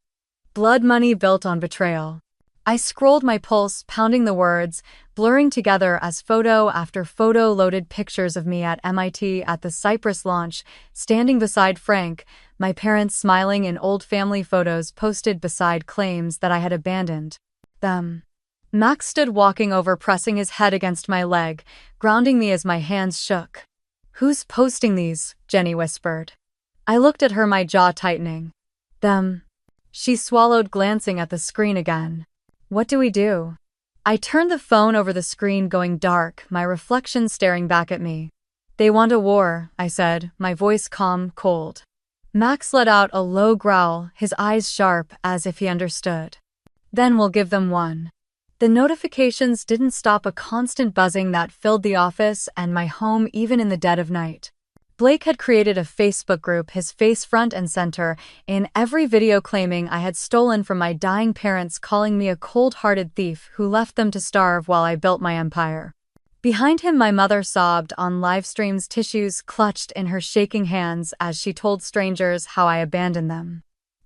Blood money built on betrayal. I scrolled, my pulse pounding, the words blurring together as photo after photo loaded, pictures of me at MIT at the Cypress launch, standing beside Frank, my parents smiling in old family photos posted beside claims that I had abandoned them. Max stood walking over, pressing his head against my leg, grounding me as my hands shook. Who's posting these? Jenny whispered. I looked at her, my jaw tightening. Them. She swallowed, glancing at the screen again. What do we do? I turned the phone over, the screen going dark, my reflection staring back at me. They want a war, I said, my voice calm, cold. Max let out a low growl, his eyes sharp, as if he understood. Then we'll give them one. The notifications didn't stop, a constant buzzing that filled the office and my home even in the dead of night. Blake had created a Facebook group, his face front and center in every video, claiming I had stolen from my dying parents, calling me a cold-hearted thief who left them to starve while I built my empire. Behind him, my mother sobbed on live streams, tissues clutched in her shaking hands as she told strangers how I abandoned them.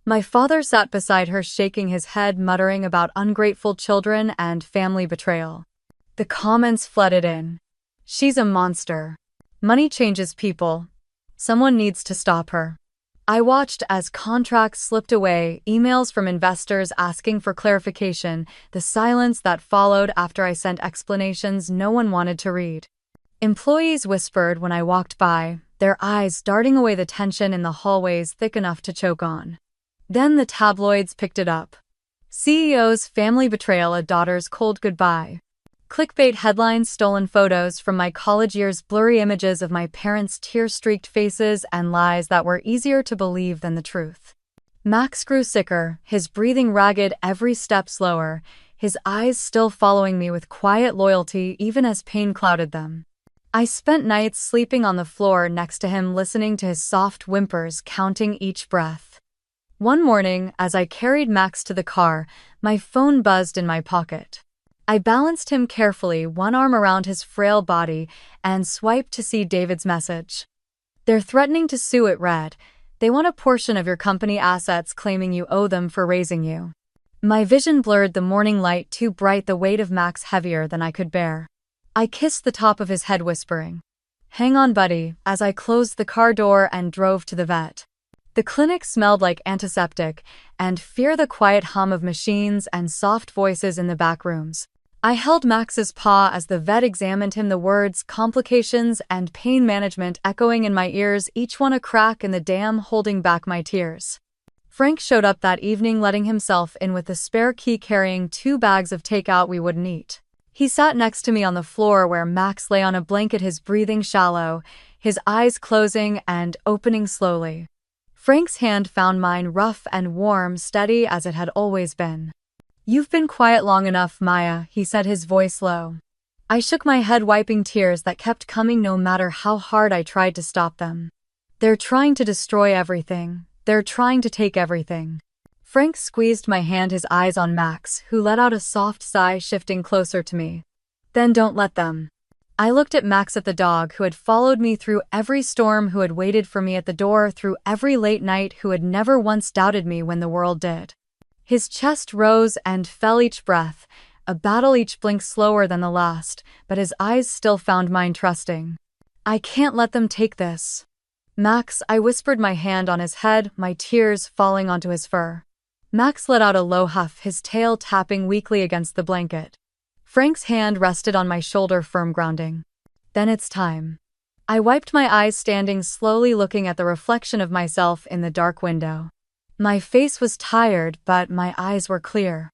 My father sat beside her, shaking his head, muttering about ungrateful children and family betrayal. The comments flooded in. She's a monster. Money changes people. Someone needs to stop her. I watched as contracts slipped away, emails from investors asking for clarification, the silence that followed after I sent explanations no one wanted to read. Employees whispered when I walked by, their eyes darting away, the tension in the hallways thick enough to choke on. Then the tabloids picked it up. CEO's family betrayal, a daughter's cold goodbye. Clickbait headlines, stolen photos from my college years, blurry images of my parents' tear-streaked faces, and lies that were easier to believe than the truth. Max grew sicker, his breathing ragged, every step slower, his eyes still following me with quiet loyalty even as pain clouded them. I spent nights sleeping on the floor next to him, listening to his soft whimpers, counting each breath. One morning, as I carried Max to the car, my phone buzzed in my pocket. I balanced him carefully, one arm around his frail body, and swiped to see David's message. "They're threatening to sue," it read. "They want a portion of your company assets, claiming you owe them for raising you." My vision blurred, the morning light too bright, the weight of Max heavier than I could bear. I kissed the top of his head, whispering, "Hang on, buddy," as I closed the car door and drove to the vet. The clinic smelled like antiseptic, and fear the quiet hum of machines and soft voices in the back rooms. I held Max's paw as the vet examined him, the words complications and pain management echoing in my ears, each one a crack in the dam holding back my tears. Frank showed up that evening, letting himself in with the spare key, carrying 2 bags of takeout we wouldn't eat. He sat next to me on the floor where Max lay on a blanket, his breathing shallow, his eyes closing and opening slowly. Frank's hand found mine, rough and warm, steady as it had always been. "You've been quiet long enough, Maya," he said, his voice low. I shook my head, wiping tears that kept coming no matter how hard I tried to stop them. "They're trying to destroy everything. They're trying to take everything." Frank squeezed my hand, his eyes on Max, who let out a soft sigh, shifting closer to me. "Then don't let them." I looked at Max, at the dog who had followed me through every storm, who had waited for me at the door through every late night, who had never once doubted me when the world did. His chest rose and fell each breath, a battle, each blink slower than the last, but his eyes still found mine, trusting. "I can't let them take this." "Max," I whispered, my hand on his head, my tears falling onto his fur. Max let out a low huff, his tail tapping weakly against the blanket. Frank's hand rested on my shoulder, firm, grounding. "Then it's time." I wiped my eyes, standing slowly, looking at the reflection of myself in the dark window. My face was tired, but my eyes were clear.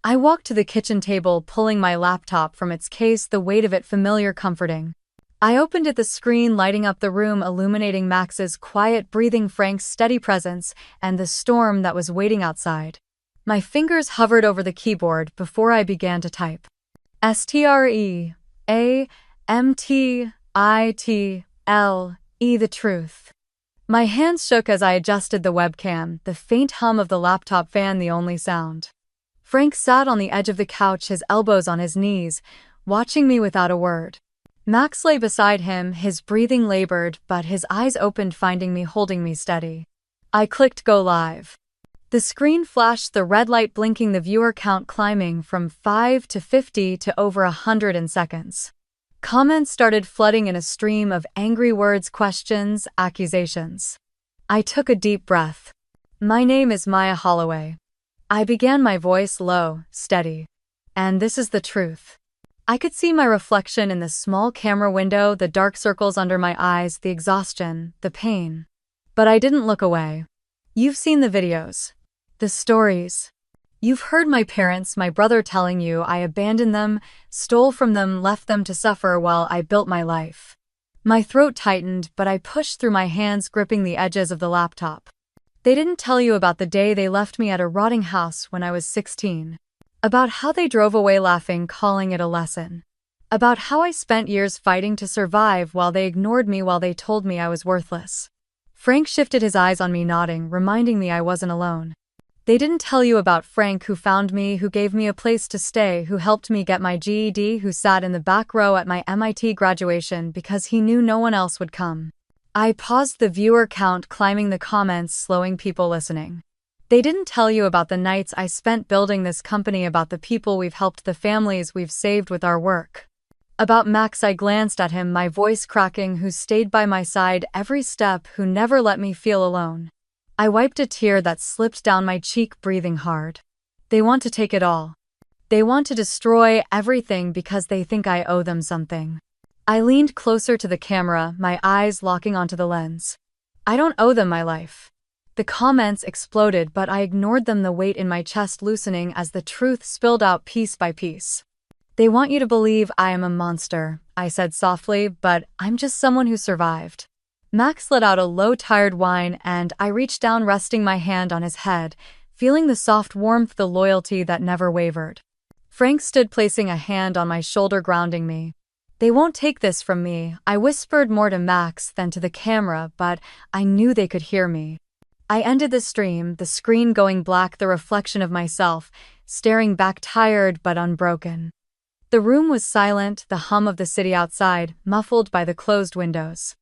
I walked to the kitchen table, pulling my laptop from its case, the weight of it familiar, comforting. I opened it, the screen lighting up the room, illuminating Max's quiet breathing, Frank's steady presence, and the storm that was waiting outside. My fingers hovered over the keyboard before I began to type. STREAMTITLE, the truth. My hands shook as I adjusted the webcam, the faint hum of the laptop fan the only sound. Frank sat on the edge of the couch, his elbows on his knees, watching me without a word. Max lay beside him, his breathing labored, but his eyes opened, finding me, holding me steady. I clicked go live. The screen flashed, the red light blinking, the viewer count climbing from 5 to 50 to over 100 in seconds. Comments started flooding in a stream of angry words, questions, accusations. I took a deep breath. "My name is Maya Holloway." I began, my voice low, steady. "And this is the truth." I could see my reflection in the small camera window, the dark circles under my eyes, the exhaustion, the pain. But I didn't look away. "You've seen the videos. The stories. You've heard my parents, my brother telling you I abandoned them, stole from them, left them to suffer while I built my life." My throat tightened, but I pushed through, my hands gripping the edges of the laptop. "They didn't tell you about the day they left me at a rotting house when I was 16. About how they drove away laughing, calling it a lesson. About how I spent years fighting to survive while they ignored me, while they told me I was worthless." Frank shifted, his eyes on me, nodding, reminding me I wasn't alone. "They didn't tell you about Frank, who found me, who gave me a place to stay, who helped me get my GED, who sat in the back row at my MIT graduation because he knew no one else would come." I paused, the viewer count climbing, the comments slowing, people listening. "They didn't tell you about the nights I spent building this company, about the people we've helped, the families we've saved with our work. About Max," I glanced at him, my voice cracking, "who stayed by my side every step, who never let me feel alone." I wiped a tear that slipped down my cheek, breathing hard. "They want to take it all. They want to destroy everything because they think I owe them something." I leaned closer to the camera, my eyes locking onto the lens. "I don't owe them my life." The comments exploded, but I ignored them, the weight in my chest loosening as the truth spilled out piece by piece. They want you to believe I am a monster, I said softly, but I'm just someone who survived. Max let out a low, tired whine, and I reached down, resting my hand on his head, feeling the soft warmth, the loyalty that never wavered. Frank stood, placing a hand on my shoulder, grounding me. They won't take this from me, I whispered, more to Max than to the camera, but I knew they could hear me. I ended the stream, the screen going black, the reflection of myself, staring back, tired but unbroken. The room was silent, the hum of the city outside, muffled by the closed windows.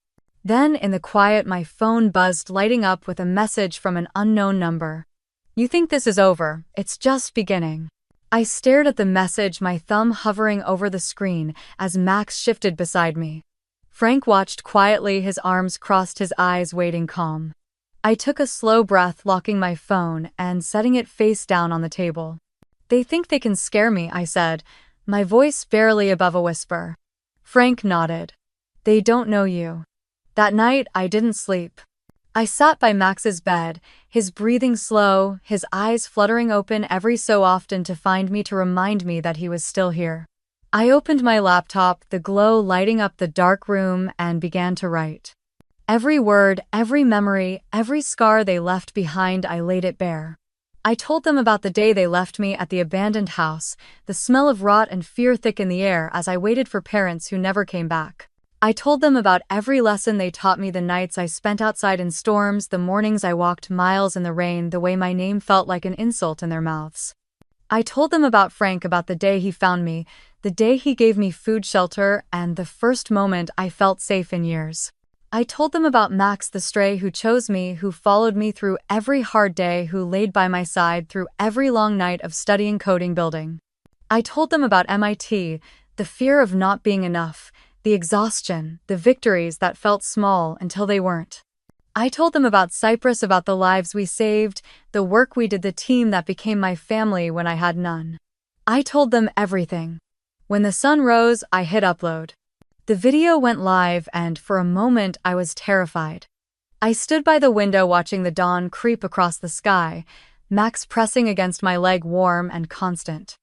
Then, in the quiet, my phone buzzed, lighting up with a message from an unknown number. You think this is over? It's just beginning. I stared at the message, my thumb hovering over the screen as Max shifted beside me. Frank watched quietly, his arms crossed, his eyes waiting calm. I took a slow breath, locking my phone and setting it face down on the table. They think they can scare me, I said, my voice barely above a whisper. Frank nodded. They don't know you. That night, I didn't sleep. I sat by Max's bed, his breathing slow, his eyes fluttering open every so often to find me, to remind me that he was still here. I opened my laptop, the glow lighting up the dark room, and began to write. Every word, every memory, every scar they left behind, I laid it bare. I told them about the day they left me at the abandoned house, the smell of rot and fear thick in the air as I waited for parents who never came back. I told them about every lesson they taught me, the nights I spent outside in storms, the mornings I walked miles in the rain, the way my name felt like an insult in their mouths. I told them about Frank, about the day he found me, the day he gave me food, shelter, and the first moment I felt safe in years. I told them about Max, the stray who chose me, who followed me through every hard day, who laid by my side through every long night of studying, coding, building. I told them about MIT, the fear of not being enough, the exhaustion, the victories that felt small until they weren't. I told them about Cyprus, about the lives we saved, the work we did, the team that became my family when I had none. I told them everything. When the sun rose, I hit upload. The video went live, and for a moment I was terrified. I stood by the window watching the dawn creep across the sky, Max pressing against my leg, warm and constant.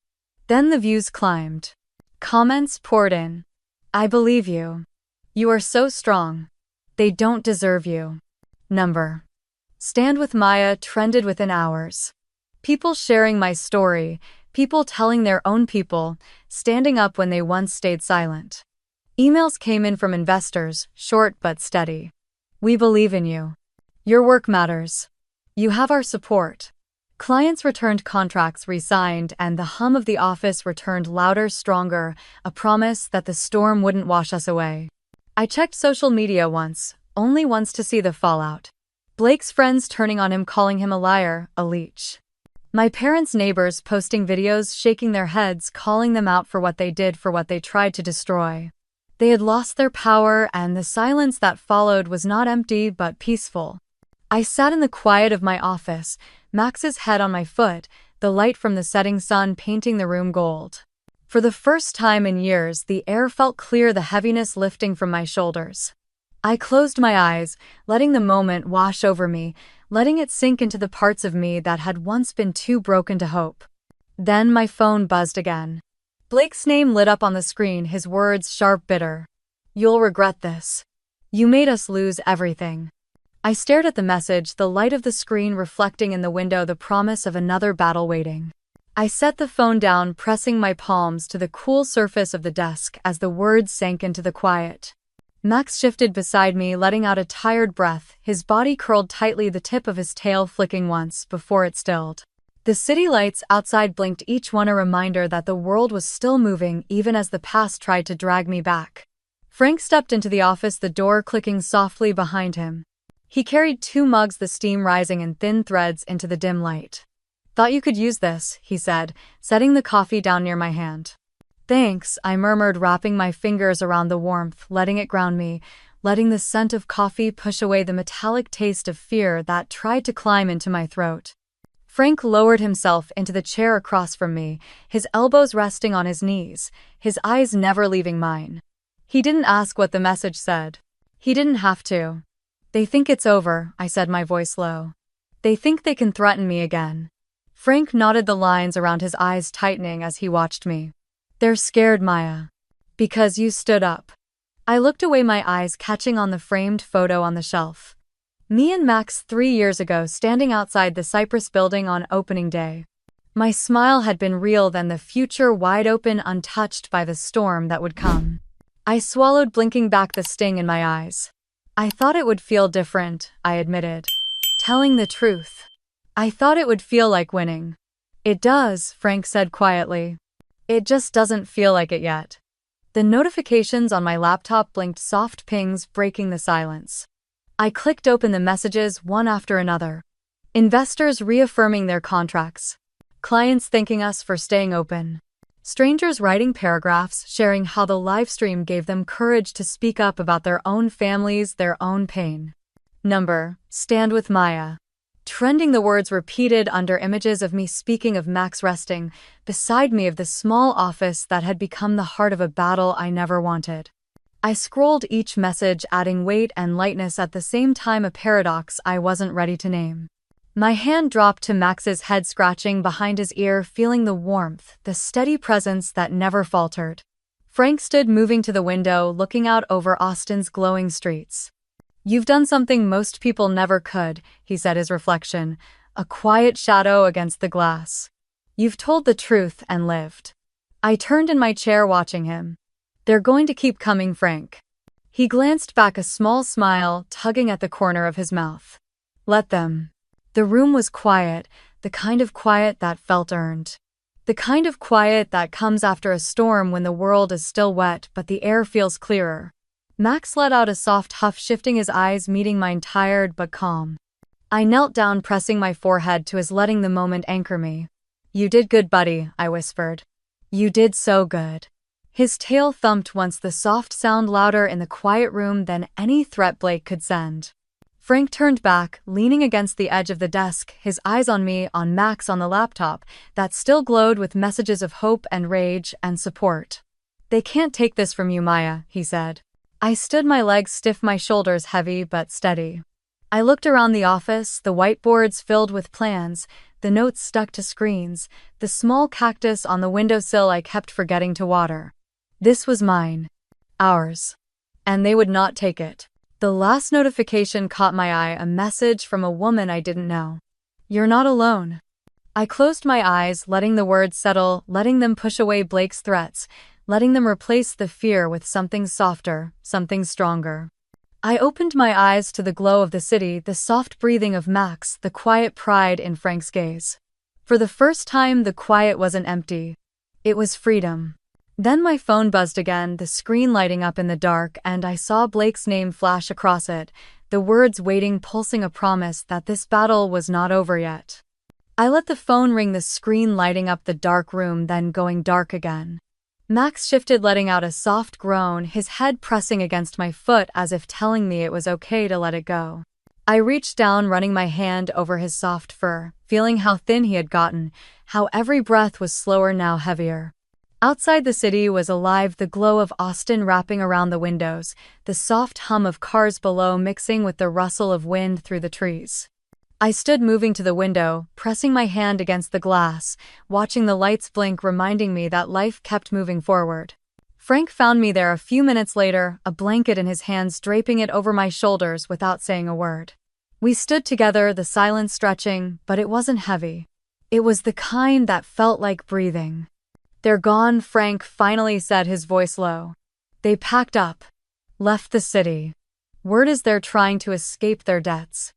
Then the views climbed. Comments poured in. I believe you. You are so strong. They don't deserve you. Number. Stand with Maya trended within hours. People sharing my story, people telling their own people, standing up when they once stayed silent. Emails came in from investors, short but steady. We believe in you. Your work matters. You have our support. Clients returned, contracts re-signed, and the hum of the office returned, louder, stronger, a promise that the storm wouldn't wash us away. I checked social media once, only once, to see the fallout. Blake's friends turning on him, calling him a liar, a leech. My parents' neighbors posting videos, shaking their heads, calling them out for what they did, for what they tried to destroy. They had lost their power, and the silence that followed was not empty but peaceful. I sat in the quiet of my office, Max's head on my foot, the light from the setting sun painting the room gold. For the first time in years, the air felt clear, the heaviness lifting from my shoulders. I closed my eyes, letting the moment wash over me, letting it sink into the parts of me that had once been too broken to hope. Then my phone buzzed again. Blake's name lit up on the screen, his words sharp, bitter. You'll regret this. You made us lose everything. I stared at the message, the light of the screen reflecting in the window, the promise of another battle waiting. I set the phone down, pressing my palms to the cool surface of the desk as the words sank into the quiet. Max shifted beside me, letting out a tired breath, his body curled tightly, the tip of his tail flicking once before it stilled. The city lights outside blinked, each one a reminder that the world was still moving even as the past tried to drag me back. Frank stepped into the office, the door clicking softly behind him. He carried 2 mugs, the steam rising in thin threads into the dim light. Thought you could use this, he said, setting the coffee down near my hand. Thanks, I murmured, wrapping my fingers around the warmth, letting it ground me, letting the scent of coffee push away the metallic taste of fear that tried to climb into my throat. Frank lowered himself into the chair across from me, his elbows resting on his knees, his eyes never leaving mine. He didn't ask what the message said. He didn't have to. They think it's over, I said, my voice low. They think they can threaten me again. Frank nodded, the lines around his eyes tightening as he watched me. They're scared, Maya. Because you stood up. I looked away, my eyes catching on the framed photo on the shelf. Me and Max 3 years ago standing outside the Cypress building on opening day. My smile had been real then, the future wide open, untouched by the storm that would come. I swallowed, blinking back the sting in my eyes. I thought it would feel different, I admitted. Telling the truth. I thought it would feel like winning. It does, Frank said quietly. It just doesn't feel like it yet. The notifications on my laptop blinked, soft pings breaking the silence. I clicked open the messages one after another. Investors reaffirming their contracts. Clients thanking us for staying open. Strangers writing paragraphs sharing how the livestream gave them courage to speak up about their own families, their own pain. Stand with Maya. Trending, the words repeated under images of me speaking of Max resting beside me, of the small office that had become the heart of a battle I never wanted. I scrolled each message, adding weight and lightness at the same time, a paradox I wasn't ready to name. My hand dropped to Max's head, scratching behind his ear, feeling the warmth, the steady presence that never faltered. Frank stood, moving to the window, looking out over Austin's glowing streets. You've done something most people never could, he said, his reflection, a quiet shadow against the glass. You've told the truth and lived. I turned in my chair, watching him. They're going to keep coming, Frank. He glanced back, a small smile tugging at the corner of his mouth. Let them. The room was quiet, the kind of quiet that felt earned. The kind of quiet that comes after a storm when the world is still wet but the air feels clearer. Max let out a soft huff, shifting his eyes, meeting mine, tired but calm. I knelt down, pressing my forehead to his, letting the moment anchor me. You did good, buddy, I whispered. You did so good. His tail thumped once, the soft sound louder in the quiet room than any threat Blake could send. Frank turned back, leaning against the edge of the desk, his eyes on me, on Max, on the laptop that still glowed with messages of hope and rage and support. They can't take this from you, Maya, he said. I stood, my legs stiff, my shoulders heavy but steady. I looked around the office, the whiteboards filled with plans, the notes stuck to screens, the small cactus on the windowsill I kept forgetting to water. This was mine. Ours. And they would not take it. The last notification caught my eye, a message from a woman I didn't know. You're not alone. I closed my eyes, letting the words settle, letting them push away Blake's threats, letting them replace the fear with something softer, something stronger. I opened my eyes to the glow of the city, the soft breathing of Max, the quiet pride in Frank's gaze. For the first time, the quiet wasn't empty. It was freedom. Then my phone buzzed again, the screen lighting up in the dark, and I saw Blake's name flash across it, the words waiting, pulsing, a promise that this battle was not over yet. I let the phone ring, the screen lighting up the dark room, then going dark again. Max shifted, letting out a soft groan, his head pressing against my foot as if telling me it was okay to let it go. I reached down, running my hand over his soft fur, feeling how thin he had gotten, how every breath was slower, now heavier. Outside, the city was alive, the glow of Austin wrapping around the windows, the soft hum of cars below mixing with the rustle of wind through the trees. I stood, moving to the window, pressing my hand against the glass, watching the lights blink, reminding me that life kept moving forward. Frank found me there a few minutes later, a blanket in his hands, draping it over my shoulders without saying a word. We stood together, the silence stretching, but it wasn't heavy. It was the kind that felt like breathing. They're gone, Frank finally said, his voice low. They packed up. Left the city. Word is they're trying to escape their debts.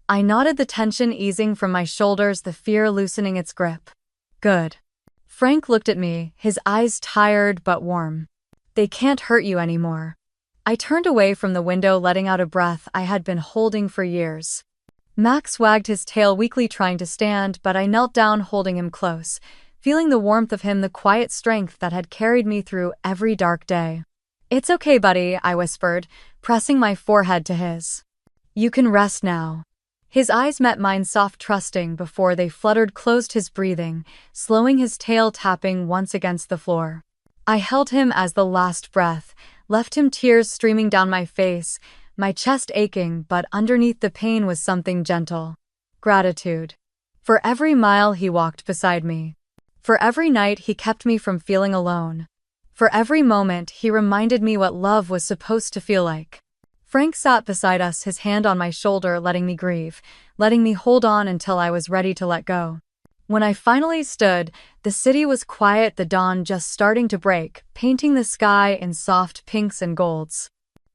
I nodded, the tension easing from my shoulders, the fear loosening its grip. Good. Frank looked at me, his eyes tired but warm. They can't hurt you anymore. I turned away from the window, letting out a breath I had been holding for years. Max wagged his tail weakly, trying to stand, but I knelt down, holding him close, feeling the warmth of him, the quiet strength that had carried me through every dark day. It's okay, buddy, I whispered, pressing my forehead to his. You can rest now. His eyes met mine, soft, trusting, before they fluttered closed, his breathing, slowing, his tail tapping once against the floor. I held him as the last breath, left him, tears streaming down my face, my chest aching, but underneath the pain was something gentle. Gratitude. For every mile he walked beside me. For every night he kept me from feeling alone. For every moment, he reminded me what love was supposed to feel like. Frank sat beside us, his hand on my shoulder, letting me grieve, letting me hold on until I was ready to let go. When I finally stood, the city was quiet, the dawn just starting to break, painting the sky in soft pinks and golds.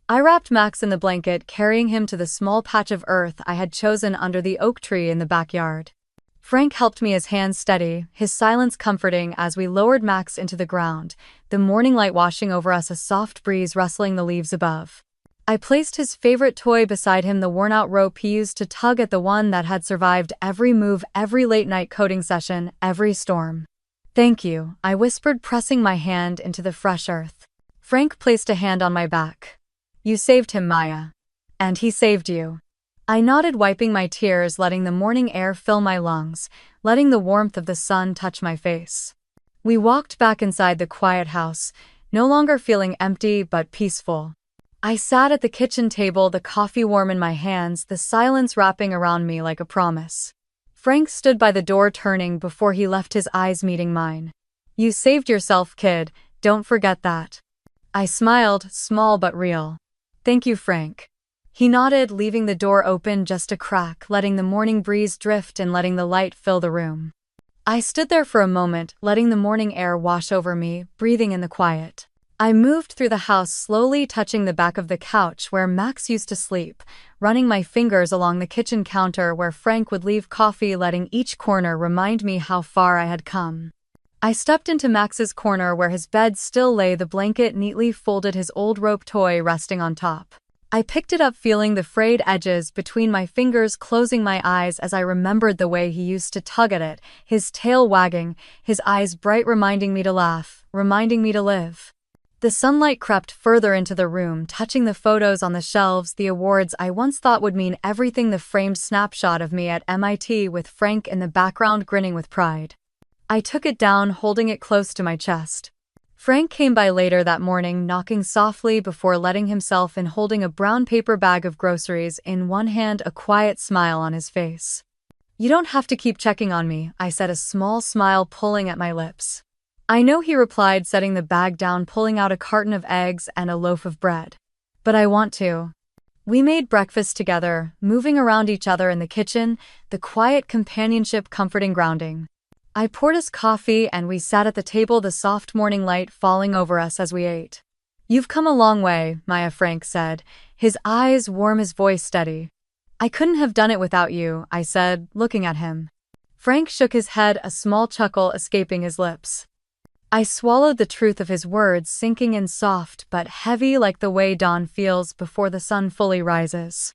I wrapped Max in the blanket, carrying him to the small patch of earth I had chosen under the oak tree in the backyard. Frank helped me, his hands steady, his silence comforting as we lowered Max into the ground, the morning light washing over us, a soft breeze rustling the leaves above. I placed his favorite toy beside him, the worn-out rope he used to tug at, the one that had survived every move, every late-night coding session, every storm. "Thank you," I whispered, pressing my hand into the fresh earth. Frank placed a hand on my back. "You saved him, Maya. And he saved you." I nodded, wiping my tears, letting the morning air fill my lungs, letting the warmth of the sun touch my face. We walked back inside the quiet house, no longer feeling empty but peaceful. I sat at the kitchen table, the coffee warm in my hands, the silence wrapping around me like a promise. Frank stood by the door, turning before he left, his eyes meeting mine. "You saved yourself, kid, don't forget that." I smiled, small but real. "Thank you, Frank." He nodded, leaving the door open just a crack, letting the morning breeze drift and letting the light fill the room. I stood there for a moment, letting the morning air wash over me, breathing in the quiet. I moved through the house, slowly touching the back of the couch where Max used to sleep, running my fingers along the kitchen counter where Frank would leave coffee, letting each corner remind me how far I had come. I stepped into Max's corner where his bed still lay, the blanket neatly folded, his old rope toy resting on top. I picked it up, feeling the frayed edges between my fingers, closing my eyes as I remembered the way he used to tug at it, his tail wagging, his eyes bright, reminding me to laugh, reminding me to live. The sunlight crept further into the room, touching the photos on the shelves, the awards I once thought would mean everything, the framed snapshot of me at MIT with Frank in the background grinning with pride. I took it down, holding it close to my chest. Frank came by later that morning, knocking softly before letting himself in, holding a brown paper bag of groceries in one hand, a quiet smile on his face. "You don't have to keep checking on me," I said, a small smile pulling at my lips. "I know," he replied, setting the bag down, pulling out a carton of eggs and a loaf of bread. "But I want to." We made breakfast together, moving around each other in the kitchen, the quiet companionship comforting, grounding. I poured us coffee and we sat at the table, the soft morning light falling over us as we ate. "You've come a long way, Maya," Frank said, his eyes warm, his voice steady. "I couldn't have done it without you," I said, looking at him. Frank shook his head, a small chuckle escaping his lips. I swallowed the truth of his words, sinking in soft but heavy, like the way dawn feels before the sun fully rises.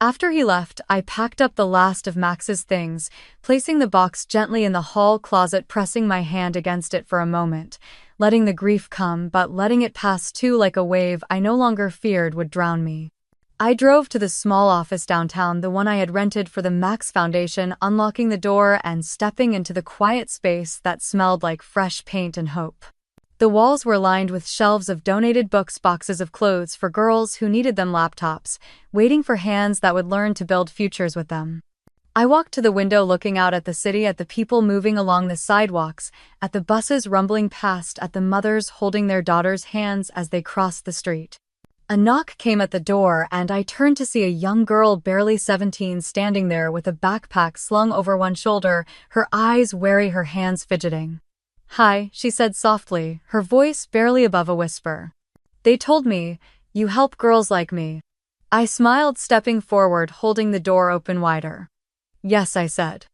After he left, I packed up the last of Max's things, placing the box gently in the hall closet, pressing my hand against it for a moment, letting the grief come but letting it pass too, like a wave I no longer feared would drown me. I drove to the small office downtown, the one I had rented for the Max Foundation, unlocking the door and stepping into the quiet space that smelled like fresh paint and hope. The walls were lined with shelves of donated books, boxes of clothes for girls who needed them, laptops, waiting for hands that would learn to build futures with them. I walked to the window, looking out at the city, at the people moving along the sidewalks, at the buses rumbling past, at the mothers holding their daughters' hands as they crossed the street. A knock came at the door, and I turned to see a young girl, barely 17, standing there with a backpack slung over one shoulder, her eyes wary, her hands fidgeting. "Hi," she said softly, her voice barely above a whisper. "They told me, you help girls like me." I smiled, stepping forward, holding the door open wider. "Yes," I said.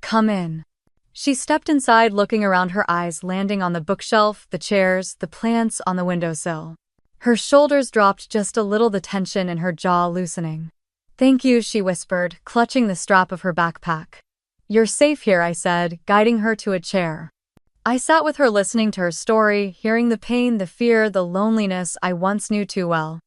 "Come in." She stepped inside, looking around, her eyes landing on the bookshelf, the chairs, the plants on the windowsill. Her shoulders dropped just a little, the tension in her jaw loosening. "Thank you," she whispered, clutching the strap of her backpack. "You're safe here," I said, guiding her to a chair. I sat with her, listening to her story, hearing the pain, the fear, the loneliness I once knew too well.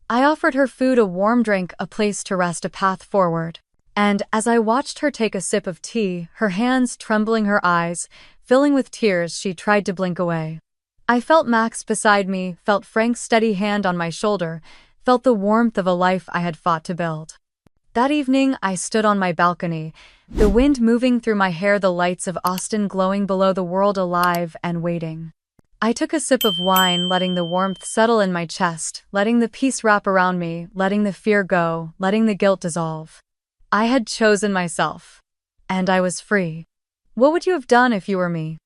I offered her food, a warm drink, a place to rest, a path forward. And as I watched her take a sip of tea, her hands trembling, her eyes filling with tears, she tried to blink away. I felt Max beside me, felt Frank's steady hand on my shoulder, felt the warmth of a life I had fought to build. That evening, I stood on my balcony, the wind moving through my hair, the lights of Austin glowing below, the world alive and waiting. I took a sip of wine, letting the warmth settle in my chest, letting the peace wrap around me, letting the fear go, letting the guilt dissolve. I had chosen myself. And I was free. What would you have done if you were me?